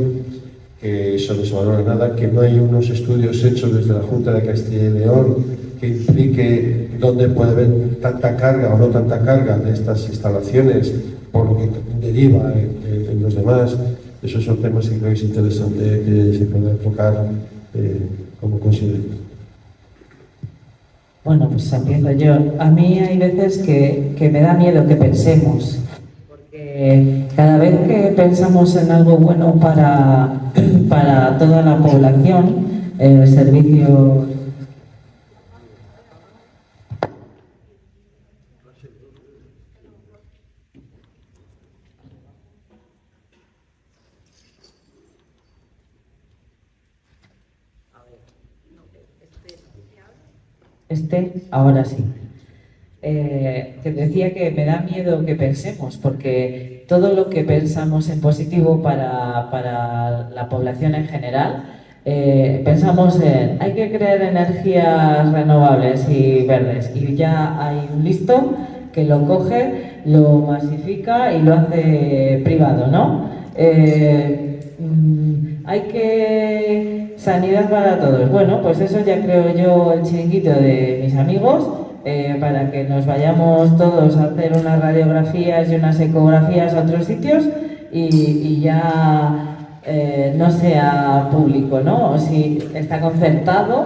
que eso no se valora nada, que no hay unos estudios hechos desde la Junta de Castilla y León que implique dónde puede haber tanta carga o no tanta carga de estas instalaciones por lo que deriva en los demás. Esos son temas que creo que es interesante que se pueda tocar como considero. Bueno, pues empiezo yo. A mí hay veces que me da miedo que pensemos, porque cada vez que pensamos en algo bueno para toda la población, el servicio... ahora sí. Que decía que me da miedo que pensemos, porque todo lo que pensamos en positivo para la población en general, pensamos en hay que crear energías renovables y verdes, y ya hay un listo que lo coge, lo masifica y lo hace privado, ¿no? Hay que sanidad para todos. Bueno, pues eso ya creo yo el chiringuito de mis amigos, para que nos vayamos todos a hacer unas radiografías y unas ecografías a otros sitios y ya no sea público, ¿no? O si está concertado,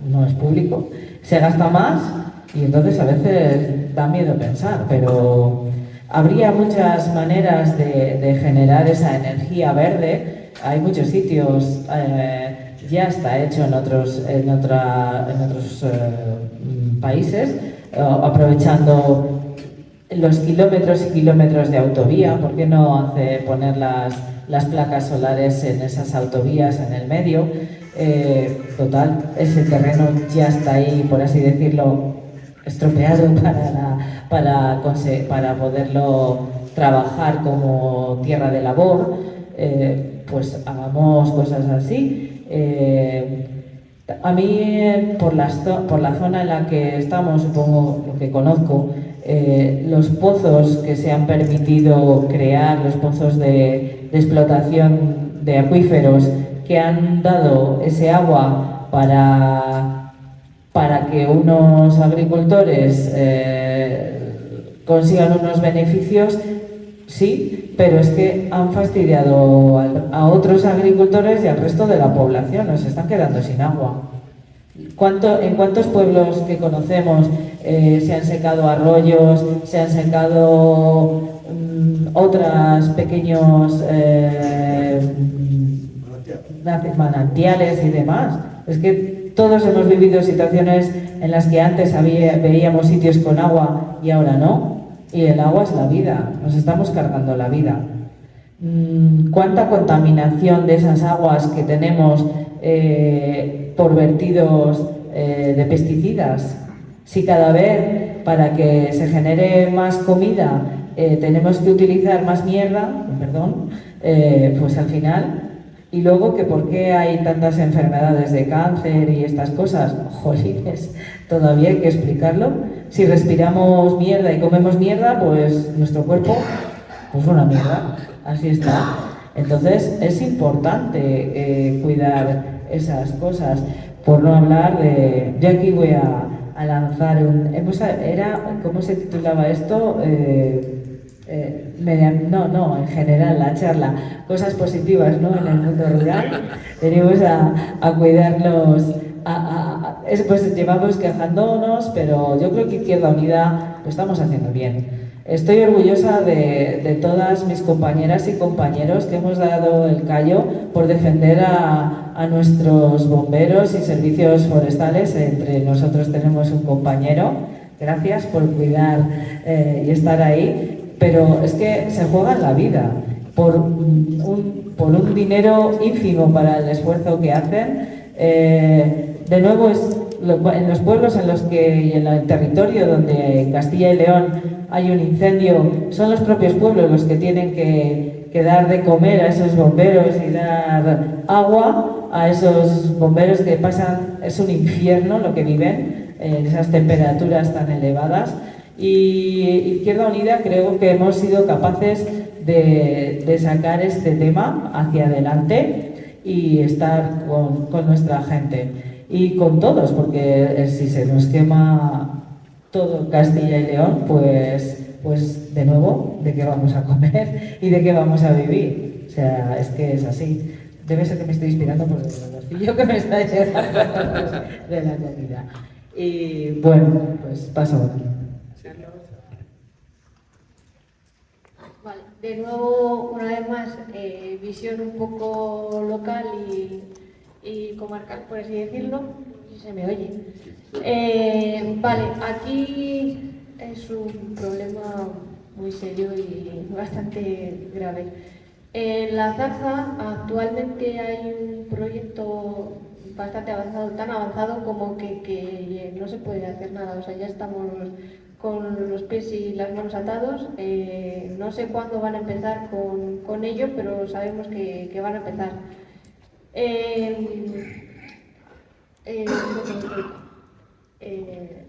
no es público, se gasta más Y entonces a veces da miedo pensar, pero habría muchas maneras de generar esa energía verde. Hay muchos sitios, ya está hecho en otros países, aprovechando los kilómetros y kilómetros de autovía. ¿Por qué no poner las placas solares en esas autovías en el medio? Total, ese terreno ya está ahí, por así decirlo, estropeado para poderlo trabajar como tierra de labor. Pues hagamos cosas así. A mí, por la zona en la que estamos, supongo lo que conozco, los pozos que se han permitido crear, los pozos de explotación de acuíferos que han dado ese agua para que unos agricultores consigan unos beneficios, sí, pero es que han fastidiado a otros agricultores y al resto de la población, nos están quedando sin agua. ¿En cuántos pueblos que conocemos se han secado arroyos, se han secado otros pequeños manantiales y demás? Es que todos hemos vivido situaciones en las que antes veíamos sitios con agua y ahora no. Y el agua es la vida, nos estamos cargando la vida. ¿Cuánta contaminación de esas aguas que tenemos por vertidos de pesticidas? Si cada vez para que se genere más comida tenemos que utilizar más mierda, perdón, pues al final... Y luego que por qué hay tantas enfermedades de cáncer y estas cosas, jolines, todavía hay que explicarlo. Si respiramos mierda y comemos mierda, pues nuestro cuerpo, pues una mierda, así está. Entonces es importante cuidar esas cosas, por no hablar de... Yo aquí voy a lanzar ¿cómo se titulaba esto? En general la charla, cosas positivas, ¿no? En el mundo rural venimos a cuidarnos, pues llevamos quejándonos, pero yo creo que Izquierda Unida lo estamos haciendo bien. Estoy orgullosa de todas mis compañeras y compañeros que hemos dado el callo por defender a nuestros bomberos y servicios forestales. Entre nosotros tenemos un compañero. Gracias por cuidar y estar ahí. Pero es que se juegan la vida por un dinero ínfimo para el esfuerzo que hacen. De nuevo, en los pueblos y en el territorio donde en Castilla y León hay un incendio, son los propios pueblos los que tienen que dar de comer a esos bomberos y dar agua a esos bomberos que pasan. Es un infierno lo que viven en esas temperaturas tan elevadas. Y Izquierda Unida creo que hemos sido capaces de sacar este tema hacia adelante y estar con nuestra gente y con todos, porque si se nos quema todo Castilla y León, pues de nuevo, ¿de qué vamos a comer y de qué vamos a vivir? O sea, es que es así. Debe ser que me estoy inspirando por el olorcillo que me está llegando de la comida. Y bueno, pues paso. Vale, de nuevo, una vez más, visión un poco local y comarcal, por así decirlo, si se me oye. Vale, aquí es un problema muy serio y bastante grave. En La Zarza actualmente hay un proyecto bastante avanzado, tan avanzado como que no se puede hacer nada, o sea, ya estamos con los pies y las manos atados. No sé cuándo van a empezar con ello, pero sabemos que van a empezar.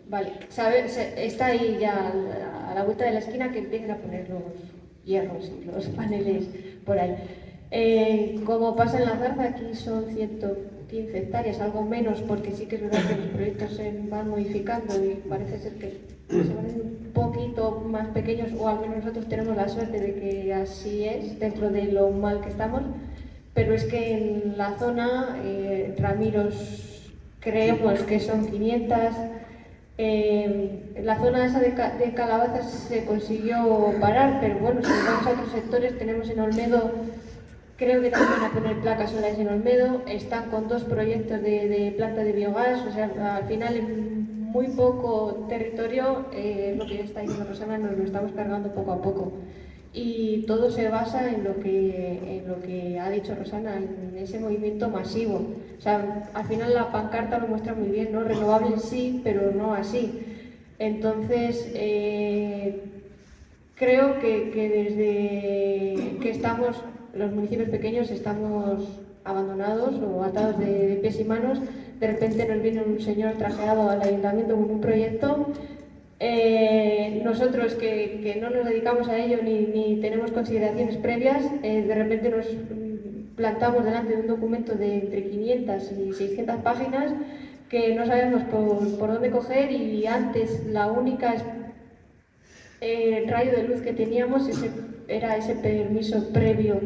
Vale, está ahí ya a la vuelta de la esquina que empiezan a poner los hierros y los paneles por ahí. Como pasa en La Zarza, aquí son 115 hectáreas, algo menos, porque sí que es verdad que los proyectos se van modificando y parece ser que se van haciendo un poquito más pequeños, o al menos nosotros tenemos la suerte de que así es, dentro de lo mal que estamos, pero es que en la zona, Ramiros, creemos que son 500, La zona esa de Calabazas se consiguió parar, pero bueno, si nos vamos a otros sectores, tenemos en Olmedo, creo que también van a poner placas solares en Olmedo, están con 2 proyectos de planta de biogás, o sea, al final en muy poco territorio, lo que está diciendo Rosana, nos lo estamos cargando poco a poco. Y todo se basa en lo que ha dicho Rosana, en ese movimiento masivo. O sea, al final la pancarta lo muestra muy bien, ¿no? Renovables sí, pero no así. Entonces, creo que desde que estamos, los municipios pequeños, estamos abandonados o atados de pies y manos. De repente nos viene un señor trajeado al ayuntamiento con un proyecto. Nosotros que no nos dedicamos a ello ni tenemos consideraciones previas, de repente nos plantamos delante de un documento de entre 500 y 600 páginas que no sabemos por dónde coger, y antes la única rayo de luz que teníamos era ese permiso previo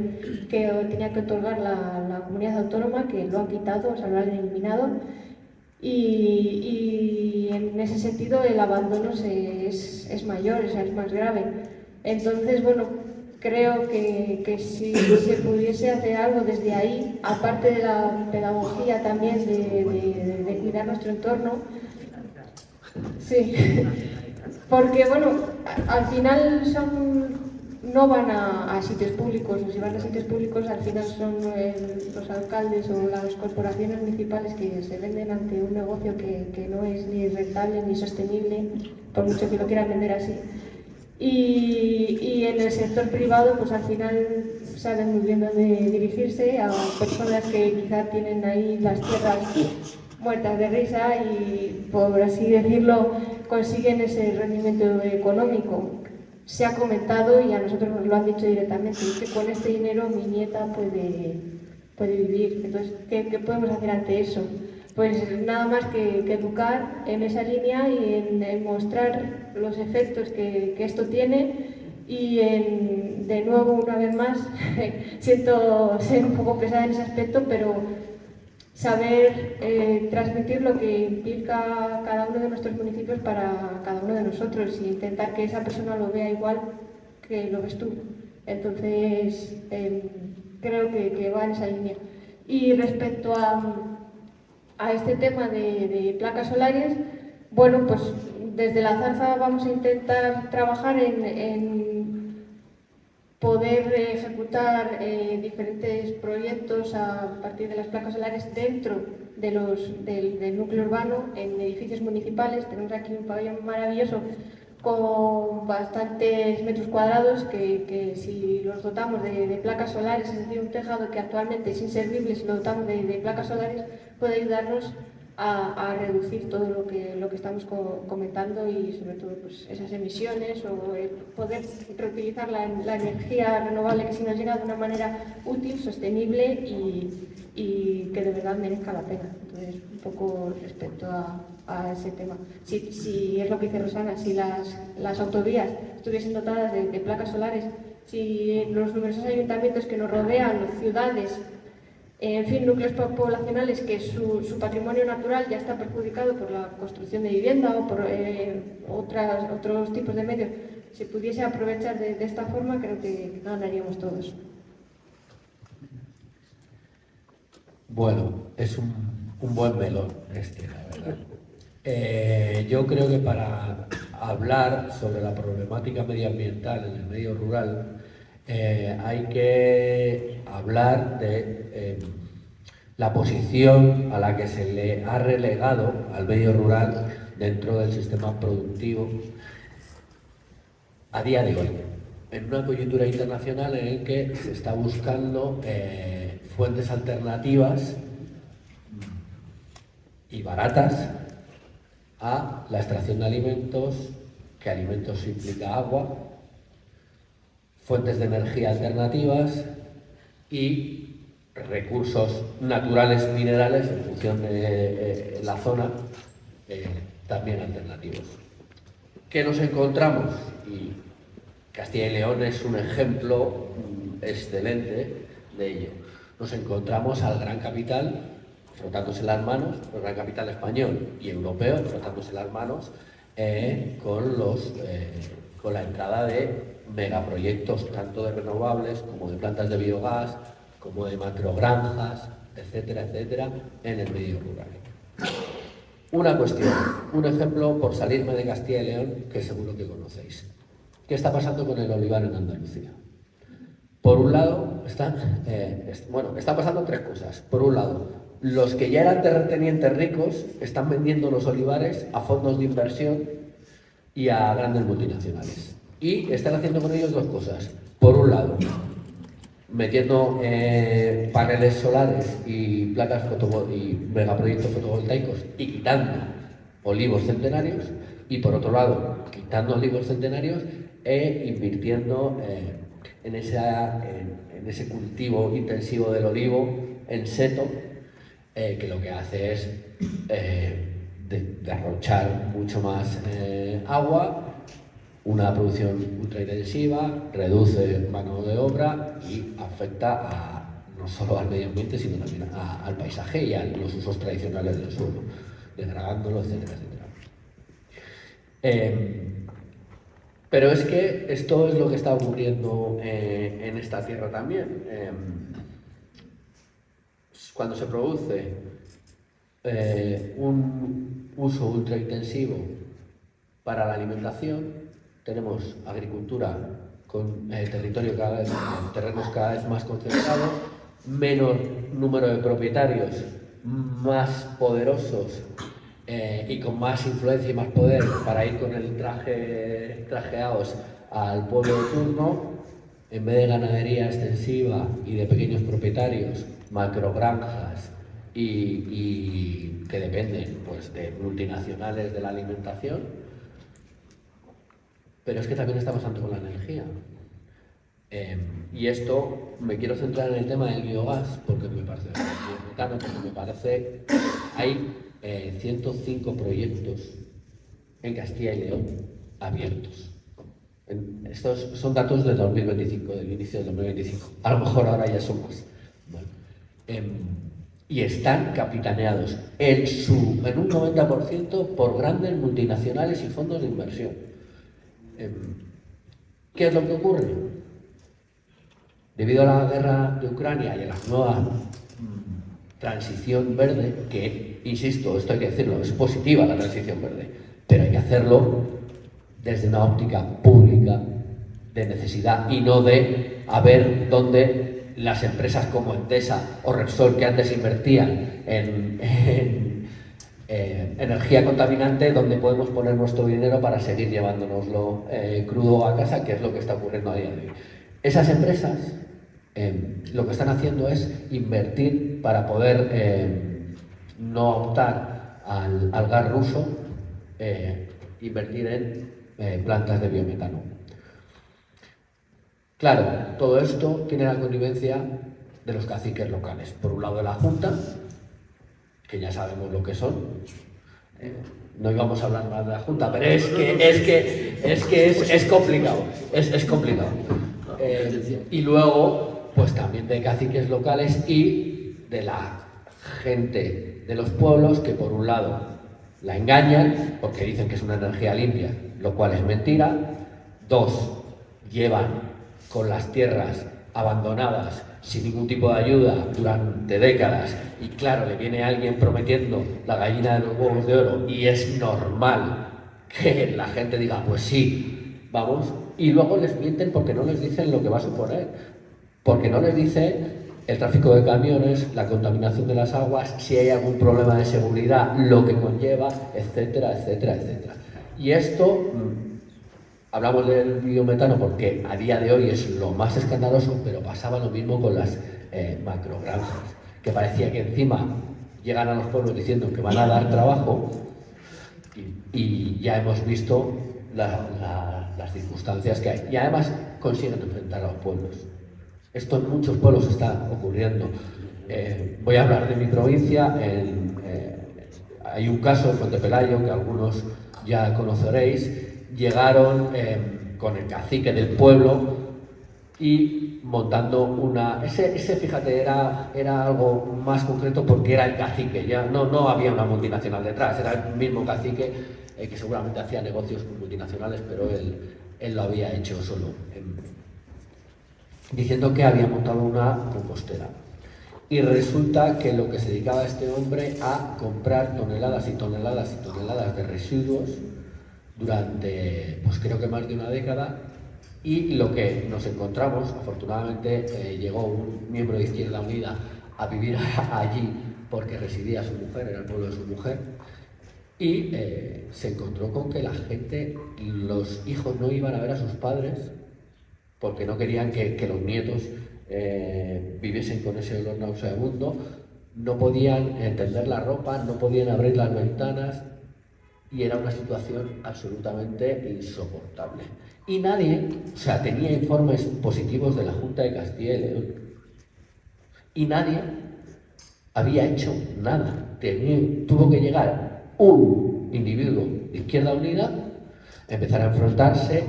que tenía que otorgar la comunidad autónoma, que lo han quitado, o sea, lo han eliminado. Y en ese sentido el abandono es mayor, o sea, es más grave. Entonces, bueno, creo que si se pudiese hacer algo desde ahí, aparte de la pedagogía también de cuidar nuestro entorno, sí, porque bueno, al final no van a sitios públicos, o si van a sitios públicos al final son los alcaldes o las corporaciones municipales que se venden ante un negocio que no es ni rentable ni sostenible, por mucho que lo quieran vender así. Y en el sector privado, pues al final saben muy bien dónde dirigirse, a personas que quizá tienen ahí las tierras muertas de risa y, por así decirlo, consiguen ese rendimiento económico. Se ha comentado y a nosotros nos lo han dicho directamente, que con este dinero mi nieta puede vivir. Entonces, ¿qué podemos hacer ante eso? Pues nada más que educar en esa línea y en mostrar los efectos que esto tiene, y de nuevo, una vez más, siento ser un poco pesada en ese aspecto, pero saber transmitir lo que implica cada uno de nuestros municipios para cada uno de nosotros, y intentar que esa persona lo vea igual que lo ves tú. Entonces, creo que va en esa línea. Y respecto a este tema de placas solares, bueno, pues desde la Zarza vamos a intentar trabajar en poder ejecutar diferentes proyectos a partir de las placas solares dentro del núcleo urbano, en edificios municipales. Tenemos aquí un pabellón maravilloso con bastantes metros cuadrados que si los dotamos de placas solares, es decir, un tejado que actualmente es inservible, si lo dotamos de placas solares, puede ayudarnos a reducir todo lo que estamos comentando, y sobre todo pues, esas emisiones, o el poder reutilizar la energía renovable que sí nos llega de una manera útil, sostenible y que de verdad merezca la pena. Entonces, un poco respecto a ese tema. Si es lo que dice Rosana, si las autovías estuviesen dotadas de placas solares, si los numerosos ayuntamientos que nos rodean, las ciudades, en fin, núcleos poblacionales que su patrimonio natural ya está perjudicado por la construcción de vivienda o por otros tipos de medios, se pudiese aprovechar de esta forma, creo que ganaríamos todos. Bueno, es un buen melón la verdad. Yo creo que para hablar sobre la problemática medioambiental en el medio rural, hay que hablar de la posición a la que se le ha relegado al medio rural dentro del sistema productivo a día de hoy, en una coyuntura internacional en la que se está buscando fuentes alternativas y baratas a la extracción de alimentos, que alimentos implica agua, fuentes de energía alternativas y recursos naturales minerales en función de la zona, también alternativos. ¿Qué nos encontramos? Y Castilla y León es un ejemplo excelente de ello. Nos encontramos al gran capital frotándose las manos, el gran capital español y europeo, frotándose las manos con la entrada de megaproyectos tanto de renovables como de plantas de biogás, como de macrogranjas, etcétera, etcétera, en el medio rural. Una cuestión, un ejemplo por salirme de Castilla y León, que seguro que conocéis. ¿Qué está pasando con el olivar en Andalucía? Por un lado, están pasando tres cosas. Por un lado, los que ya eran terratenientes ricos están vendiendo los olivares a fondos de inversión y a grandes multinacionales. Y están haciendo con ellos dos cosas. Por un lado, metiendo paneles solares y placas y megaproyectos fotovoltaicos y quitando olivos centenarios. Y por otro lado, quitando olivos centenarios e invirtiendo en ese cultivo intensivo del olivo en seto, que lo que hace es derrochar mucho más agua, una producción ultraintensiva, reduce mano de obra y afecta no solo al medio ambiente, sino también al paisaje y a los usos tradicionales del suelo, degradándolo, etcétera, etcétera. Pero es que esto es lo que está ocurriendo en esta tierra también. Cuando se produce un uso ultraintensivo para la alimentación, tenemos agricultura con terrenos cada vez más concentrados, menor número de propietarios, más poderosos y con más influencia y más poder para ir con el trajeados al pueblo de turno, en vez de ganadería extensiva y de pequeños propietarios, macrogranjas y que dependen pues, de multinacionales de la alimentación. Pero es que también está pasando con la energía. Y esto, me quiero centrar en el tema del biogás, porque me parece, hay 105 proyectos en Castilla y León abiertos. Estos son datos de 2025, del inicio del 2025. A lo mejor ahora ya son más. Bueno, y están capitaneados en un 90% por grandes multinacionales y fondos de inversión. ¿Qué es lo que ocurre? Debido a la guerra de Ucrania y a la nueva transición verde, que, insisto, esto hay que decirlo, es positiva la transición verde, pero hay que hacerlo desde una óptica pública de necesidad y no de a ver dónde las empresas como Endesa o Repsol, que antes invertían en energía contaminante, donde podemos poner nuestro dinero para seguir llevándonoslo crudo a casa, que es lo que está ocurriendo a día de hoy. Esas empresas lo que están haciendo es invertir para poder no optar al gas ruso, invertir en plantas de biometano. Claro, todo esto tiene la connivencia de los caciques locales. Por un lado de la Junta, que ya sabemos lo que son. No íbamos a hablar más de la Junta, pero es complicado. Es complicado. Y luego, pues también de caciques locales y de la gente de los pueblos que por un lado la engañan porque dicen que es una energía limpia, lo cual es mentira. Dos, llevan con las tierras abandonadas sin ningún tipo de ayuda durante décadas y claro, le viene alguien prometiendo la gallina de los huevos de oro y es normal que la gente diga pues sí, vamos, y luego les mienten porque no les dicen lo que va a suponer, porque no les dice el tráfico de camiones, la contaminación de las aguas, si hay algún problema de seguridad, lo que conlleva, etcétera, etcétera, etcétera. Y esto, hablamos del biometano porque a día de hoy es lo más escandaloso, pero pasaba lo mismo con las macrogranjas, que parecía que encima llegan a los pueblos diciendo que van a dar trabajo y ya hemos visto las circunstancias que hay. Y además consiguen enfrentar a los pueblos. Esto en muchos pueblos está ocurriendo. Voy a hablar de mi provincia. Hay un caso en Fuente Pelayo que algunos ya conoceréis. Llegaron con el cacique del pueblo y montando ese fíjate, era algo más concreto porque era el cacique, ya no había una multinacional detrás, era el mismo cacique que seguramente hacía negocios con multinacionales, pero él lo había hecho solo, diciendo que había montado una compostera. Y resulta que lo que se dedicaba este hombre a comprar toneladas y toneladas y toneladas de residuos durante, pues creo que más de una década, y lo que nos encontramos, afortunadamente llegó un miembro de Izquierda Unida a vivir allí porque residía su mujer, era el pueblo de su mujer, y se encontró con que la gente, los hijos no iban a ver a sus padres porque no querían que los nietos viviesen con ese olor nauseabundo, no podían tender la ropa, no podían abrir las ventanas, y era una situación absolutamente insoportable. Y nadie, o sea, tenía informes positivos de la Junta de Castilla y León, y nadie había hecho nada. Tuvo que llegar un individuo de Izquierda Unida, empezar a enfrentarse,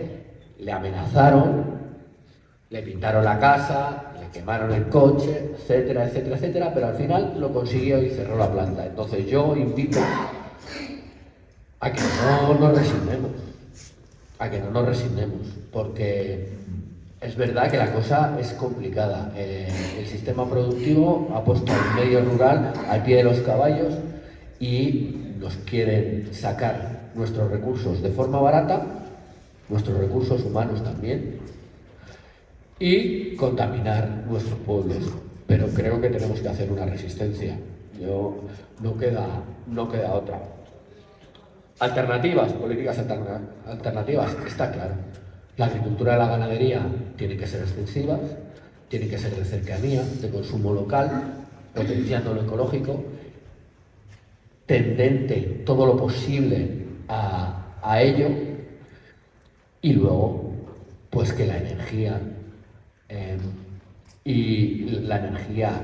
le amenazaron, le pintaron la casa, le quemaron el coche, etcétera, etcétera, etcétera, pero al final lo consiguió y cerró la planta. Entonces yo invito a que no nos resignemos, porque es verdad que la cosa es complicada. El sistema productivo ha puesto al medio rural al pie de los caballos y nos quieren sacar nuestros recursos de forma barata, nuestros recursos humanos también, y contaminar nuestros pueblos. Pero creo que tenemos que hacer una resistencia. No queda otra. Alternativas, políticas alternativas, está claro. La agricultura y la ganadería tienen que ser extensivas, tienen que ser de cercanía, de consumo local, potenciando lo ecológico, tendente todo lo posible a ello, y luego, pues que la energía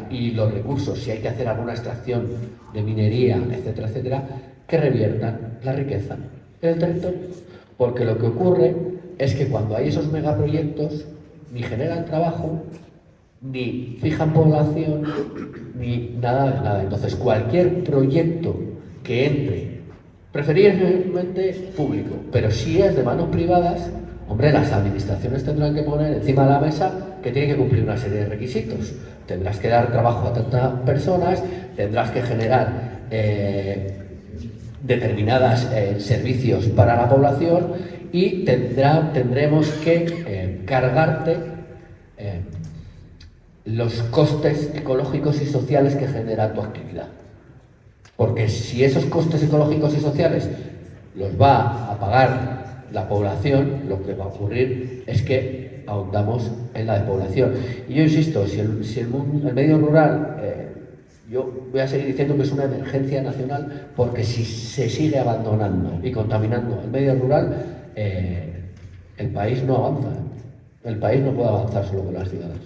y los recursos, si hay que hacer alguna extracción de minería, etcétera, etcétera, que reviertan la riqueza en el territorio. Porque lo que ocurre es que cuando hay esos megaproyectos, ni generan trabajo, ni fijan población, ni nada de nada. Entonces, cualquier proyecto que entre, preferiblemente público, pero si es de manos privadas, hombre, las administraciones tendrán que poner encima de la mesa que tiene que cumplir una serie de requisitos. Tendrás que dar trabajo a tantas personas, tendrás que generar determinados servicios para la población, y tendremos que cargarte los costes ecológicos y sociales que genera tu actividad. Porque si esos costes ecológicos y sociales los va a pagar la población, lo que va a ocurrir es que ahondamos en la despoblación. Y yo insisto, si el medio rural, yo voy a seguir diciendo que es una emergencia nacional, porque si se sigue abandonando y contaminando el medio rural, el país no avanza. El país no puede avanzar solo con las ciudades.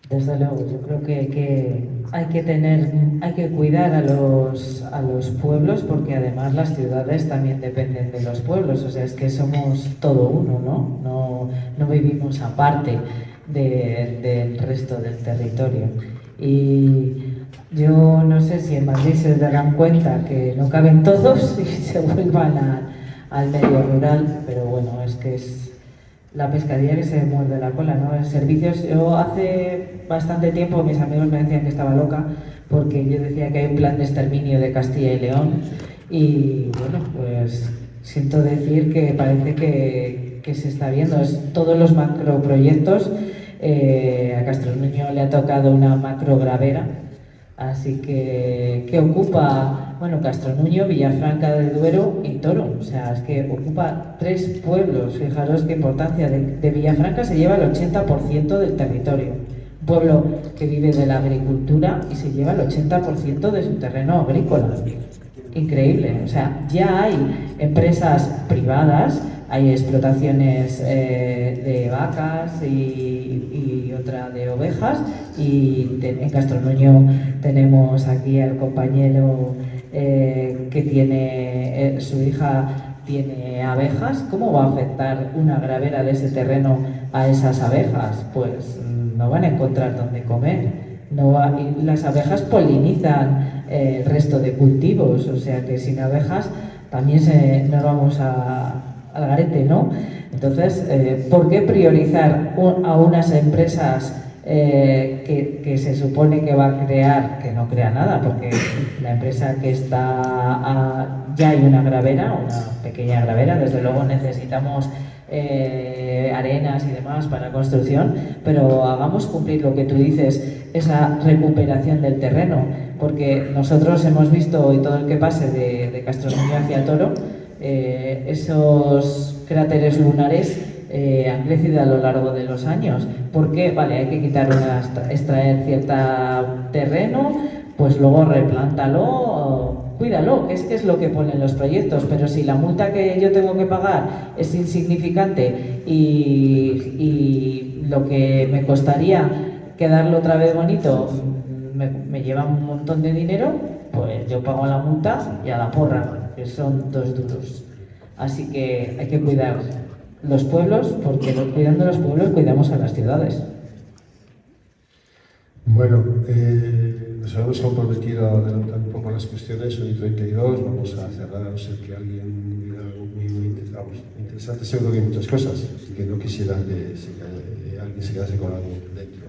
Desde luego, yo creo que hay que cuidar a los pueblos, porque además las ciudades también dependen de los pueblos. O sea, es que somos todo uno, ¿no? No vivimos aparte del resto del territorio. Y yo no sé si en Madrid se darán cuenta que no caben todos y se vuelvan al medio rural, pero bueno, es que es la pescadilla que se muerde la cola, ¿no? En servicios, yo hace bastante tiempo mis amigos me decían que estaba loca porque yo decía que hay un plan de exterminio de Castilla y León, y bueno, pues siento decir que parece que se está viendo. Todos los macroproyectos, a Castronuño le ha tocado una macrogravera, así que ocupa, bueno, Castronuño, Villafranca del Duero y Toro. O sea, es que ocupa 3 pueblos. Fijaros qué importancia. De Villafranca se lleva el 80% del territorio. Un pueblo que vive de la agricultura y se lleva el 80% de su terreno agrícola. Increíble. O sea, ya hay empresas privadas, hay explotaciones de vacas y otra de ovejas, y en Castronuño tenemos aquí al compañero que tiene su hija tiene abejas, ¿cómo va a afectar una gravera de ese terreno a esas abejas? Pues no van a encontrar dónde comer. Y las abejas polinizan el resto de cultivos, o sea que sin abejas también nos vamos al garete, ¿no? Entonces, ¿por qué priorizar a unas empresas que se supone que va a crear, que no crea nada, porque la empresa que está, ya hay una gravera, una pequeña gravera, desde luego necesitamos arenas y demás para construcción, pero hagamos cumplir lo que tú dices, esa recuperación del terreno, porque nosotros hemos visto, y todo el que pase de Castronuño hacia Toro, esos cráteres lunares han crecido a lo largo de los años. Porque, vale, hay que quitar extraer cierto terreno, pues luego replántalo, cuídalo, que es lo que ponen los proyectos, pero si la multa que yo tengo que pagar es insignificante y lo que me costaría quedarlo otra vez bonito me lleva un montón de dinero, pues yo pago la multa y a la porra, que son 2 duros. Así que hay que cuidar los pueblos, porque cuidando los pueblos cuidamos a las ciudades. Bueno, nos hemos comprometido a adelantar un poco las cuestiones, hoy 32, vamos a cerrar, a no ser que alguien diga algo muy interesante. Seguro que hay muchas cosas, que no quisiera que alguien se quedase con algo dentro.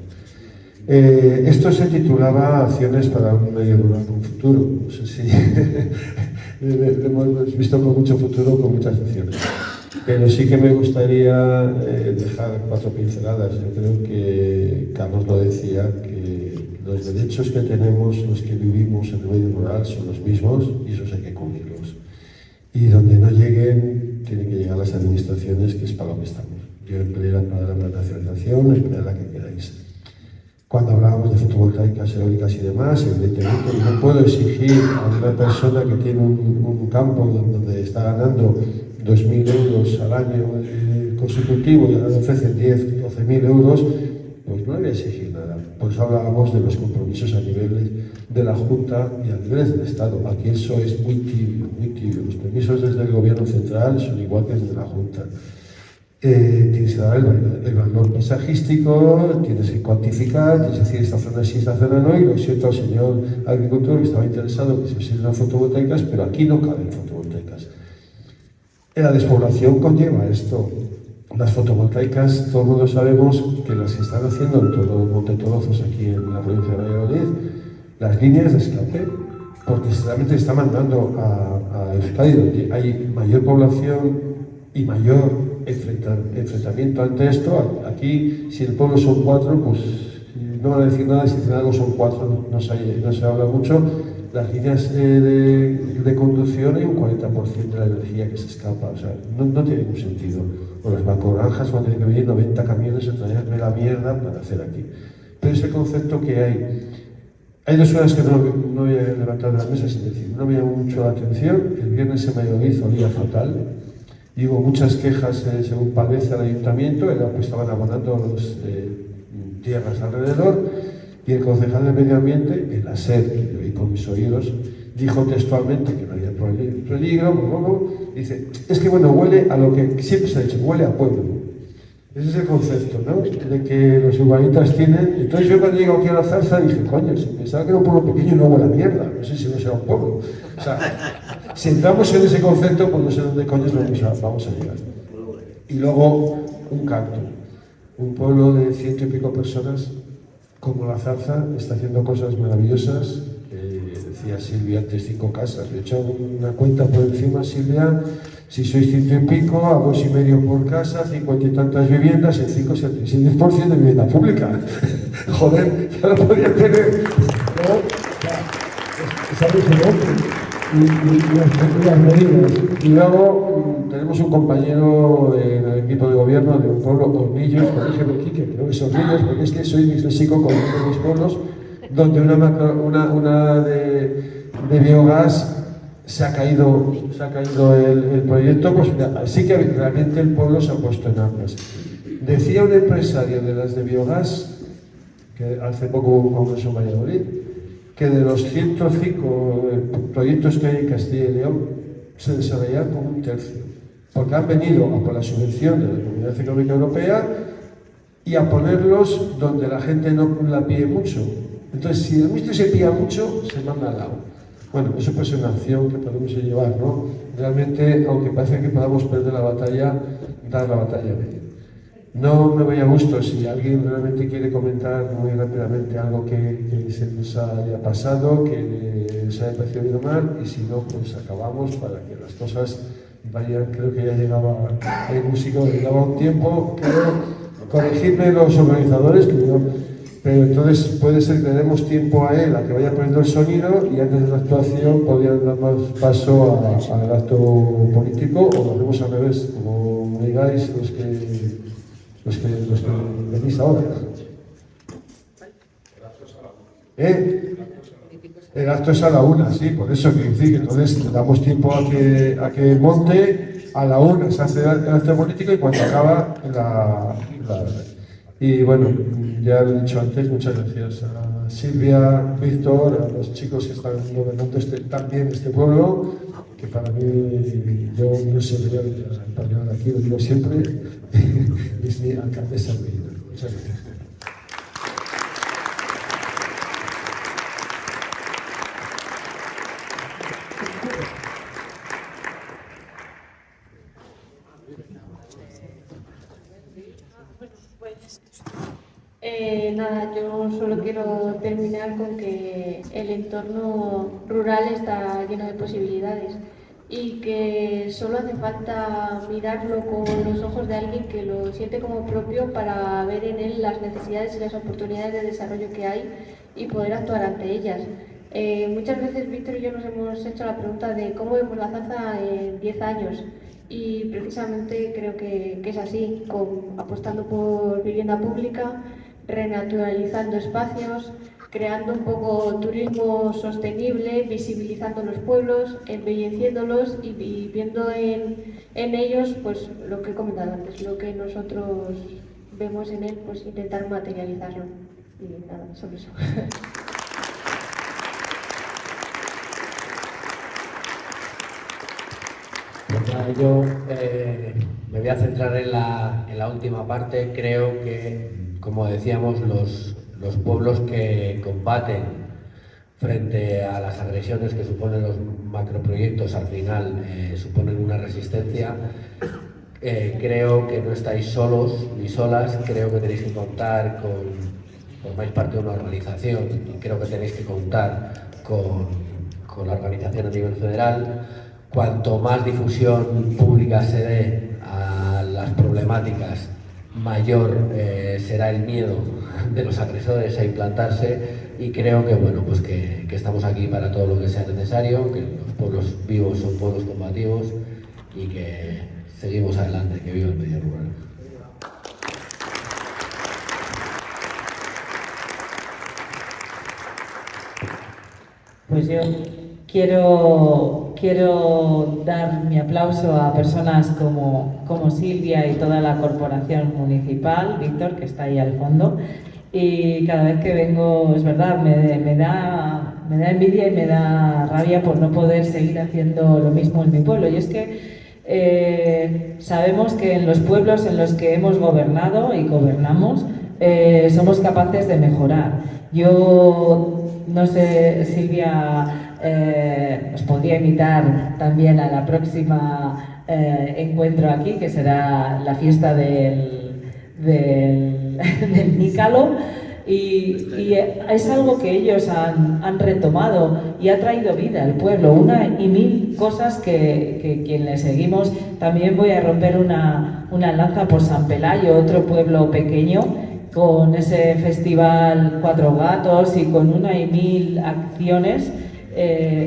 Esto se titulaba Acciones para un medio rural con futuro. No sé si hemos visto con mucho futuro, con muchas acciones. Pero sí que me gustaría dejar 4 pinceladas. Yo creo que Carlos lo decía, que los derechos que tenemos los que vivimos en el medio rural son los mismos y esos hay que cubrirlos. Y donde no lleguen, tienen que llegar las administraciones, que es para lo que estamos. Yo empleé la palabra nacionalización, empleé la que queráis. Cuando hablábamos de fotovoltaicas, eólicas y demás, evidentemente no puedo exigir a una persona que tiene un campo donde está ganando 2.000 euros al año con su cultivo y ahora le ofrecen 10, 12.000 euros, pues no le voy a exigir nada. Pues hablábamos de los compromisos a nivel de la Junta y a nivel del Estado. Aquí eso es muy tibio, muy tibio. Los permisos desde el Gobierno central son igual que desde la Junta. Tienes que dar el valor paisajístico, tienes que cuantificar, tienes que decir esta zona sí, esta zona no, y lo siento al señor agricultor que estaba interesado que se pusieran fotovoltaicas, pero aquí no caben fotovoltaicas. La despoblación conlleva esto. Las fotovoltaicas, todo el mundo sabemos que las que están haciendo en todo Monte Torozos, aquí en la provincia de Valladolid, las líneas de escape, porque realmente está mandando a Euskadi, donde hay mayor población y mayor enfrentamiento ante esto. Aquí, si el pueblo son 4, pues no van a decir nada, si dicen algo son 4, no se habla mucho. Las líneas de conducción hay un 40% de la energía que se escapa, o sea, no tiene ningún sentido. O las macrogranjas van a tener que venir 90 camiones a traerme la mierda para hacer aquí. Pero ese concepto que hay 2 cosas que no voy a levantar de la mesa sin decir. No me llamó mucho la atención, el viernes en Valladolid olía fatal. Y hubo muchas quejas, según parece, al ayuntamiento, era que estaban abonando tierras alrededor, y el concejal de Medio Ambiente, en la SER, que yo oí con mis oídos, dijo textualmente que no había peligro, dice, es que bueno, huele a lo que siempre se ha dicho, huele a pueblo. Ese es el concepto, ¿no? De que los urbanitas tienen. Entonces yo cuando llego aquí a la Zarza dije, coño, si pensaba que era un pueblo pequeño no huele a mierda, no sé si no será un pueblo. O sea, si entramos en ese concepto, pues no sé dónde coño vamos a llegar. Y luego, un canto. Un pueblo de 100 y pico personas, como la Zarza, está haciendo cosas maravillosas. Decía Silvia antes 5 casas. Le he hecho una cuenta por encima, Silvia. Si sois 100 y pico, a 2,5 por casa, 50 y tantas viviendas, en 5, 10% de vivienda pública. Joder, ya lo podía tener. ¿No? ¿Sabes el nombre? Y las medidas. Y luego tenemos un compañero en el equipo de gobierno de un pueblo, Hornillos, corrígeme Quique, creo que es Hornillos, porque es que soy disléxico con los pueblos, donde una de biogás se ha caído el proyecto, pues así que realmente el pueblo se ha puesto en armas. Decía un empresario de las de biogás, que hace poco hubo un congreso en Valladolid, que de los 105 proyectos que hay en Castilla y León, se desarrollará con 1/3, porque han venido a por la subvención de la Comunidad Económica Europea y a ponerlos donde la gente no la pide mucho. Entonces, si el ministro se pilla mucho, se manda al lado. Bueno, eso puede ser una acción que podemos llevar, ¿no? Realmente, aunque parece que podamos perder la batalla, dar la batalla bien. No me voy a gusto si alguien realmente quiere comentar muy rápidamente algo que se nos haya pasado, que les haya parecido bien o mal, y si no, pues acabamos para que las cosas vayan. Creo que ya llegaba el músico, llegaba un tiempo, creo, corregidme los organizadores, pero entonces puede ser que le demos tiempo a él a que vaya poniendo el sonido y antes de la actuación podrían dar más paso al acto político, o lo hacemos al revés, como me digáis los que venís ahora. El acto es a la 1, sí, por eso quiero decir que entonces le damos tiempo a que monte, a la 1 se hace el acto político y cuando acaba y bueno, ya lo he dicho antes, muchas gracias a Silvia, Víctor, a los chicos que están gobernando también este pueblo, que para mí, yo no sé, voy a hablar aquí, lo digo siempre, es mi alcaldesa de vida. Muchas gracias. Nada, yo solo quiero terminar con que el entorno rural está lleno de posibilidades y que solo hace falta mirarlo con los ojos de alguien que lo siente como propio para ver en él las necesidades y las oportunidades de desarrollo que hay y poder actuar ante ellas. Muchas veces Víctor y yo nos hemos hecho la pregunta de cómo vemos la Zaza en 10 años y precisamente creo que es así, apostando por vivienda pública, renaturalizando espacios, creando un poco turismo sostenible, visibilizando los pueblos, embelleciéndolos y viendo en ellos pues lo que he comentado antes, lo que nosotros vemos en él, pues intentar materializarlo. Y nada, solo eso. Pues nada, yo me voy a centrar en la última parte. Creo que, como decíamos, los pueblos que combaten frente a las agresiones que suponen los macroproyectos, al final suponen una resistencia. Creo que no estáis solos ni solas, creo que tenéis que contar formáis parte de una organización y creo que tenéis que contar con la organización a nivel federal. Cuanto más difusión pública se dé a las problemáticas, mayor será el miedo de los agresores a implantarse, y creo que bueno, pues que estamos aquí para todo lo que sea necesario, que los pueblos vivos son pueblos combativos y que seguimos adelante, que viva el medio rural. Pues yo quiero dar mi aplauso a personas como Silvia y toda la corporación municipal, Víctor, que está ahí al fondo, y cada vez que vengo, es verdad, me da envidia y me da rabia por no poder seguir haciendo lo mismo en mi pueblo. Y es que sabemos que en los pueblos en los que hemos gobernado y gobernamos somos capaces de mejorar. Yo no sé, Silvia, os podría invitar también a la próxima encuentro aquí, que será la fiesta del Nícalo, y es algo que ellos han retomado y ha traído vida al pueblo, una y mil cosas que quien le seguimos. También voy a romper una lanza por San Pelayo, otro pueblo pequeño, con ese festival Cuatro Gatos y con una y mil acciones.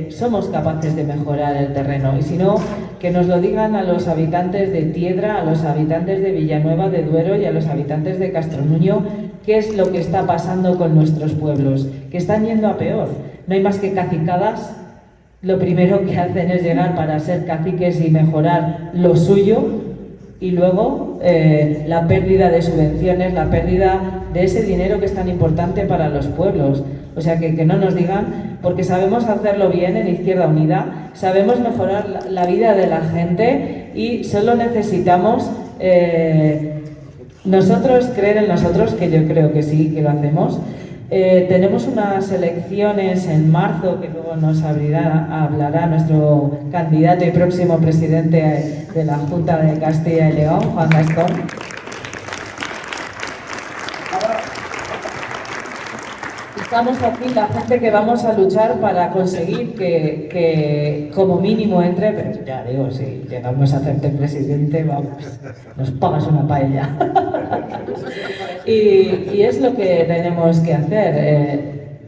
Somos capaces de mejorar el terreno, y si no, que nos lo digan a los habitantes de Tiedra, a los habitantes de Villanueva de Duero y a los habitantes de Castronuño, qué es lo que está pasando con nuestros pueblos, que están yendo a peor. No hay más que cacicadas, lo primero que hacen es llegar para ser caciques y mejorar lo suyo, y luego la pérdida de subvenciones, la pérdida de ese dinero que es tan importante para los pueblos. O sea, que no nos digan, porque sabemos hacerlo bien en Izquierda Unida, sabemos mejorar la vida de la gente y solo necesitamos nosotros creer en nosotros, que yo creo que sí, que lo hacemos. Tenemos unas elecciones en marzo, que luego nos hablará nuestro candidato y próximo presidente de la Junta de Castilla y León, Juan Gascón. Estamos aquí la gente que vamos a luchar para conseguir que como mínimo entre, pero ya digo, si llegamos a hacerte presidente, vamos, nos pagas una paella. y es lo que tenemos que hacer,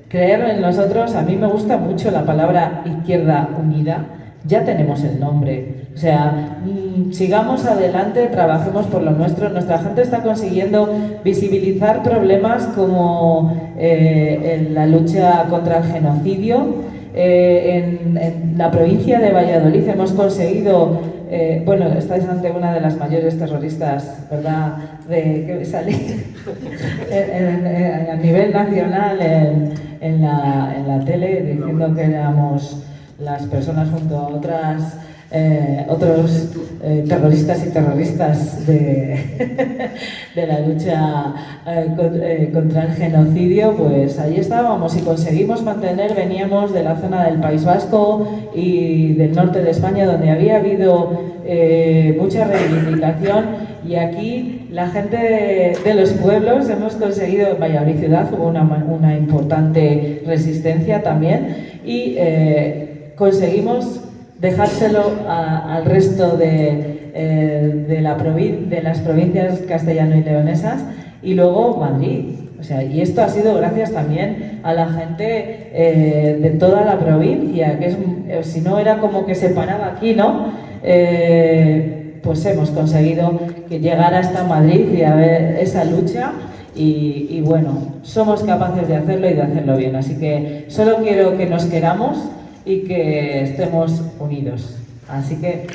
creer en nosotros. A mí me gusta mucho la palabra Izquierda Unida, ya tenemos el nombre. O sea, sigamos adelante, trabajemos por lo nuestro. Nuestra gente está consiguiendo visibilizar problemas como en la lucha contra el genocidio. En la provincia de Valladolid hemos conseguido, bueno, estáis ante una de las mayores terroristas, ¿verdad?, que sale a nivel nacional en la tele, diciendo que éramos las personas junto a otros terroristas y terroristas de la lucha contra el genocidio. Pues ahí estábamos y conseguimos mantener. Veníamos de la zona del País Vasco y del norte de España, donde había habido mucha reivindicación, y aquí la gente de los pueblos hemos conseguido. En Valladolid ciudad hubo una importante resistencia también, y conseguimos dejárselo al resto de las provincias castellano y leonesas, y luego Madrid. O sea, y esto ha sido gracias también a la gente de toda la provincia, que si no era como que se paraba aquí, ¿no? Pues hemos conseguido que llegara hasta Madrid y a ver esa lucha. Y bueno, somos capaces de hacerlo y de hacerlo bien. Así que solo quiero que nos queramos y que estemos unidos. Así que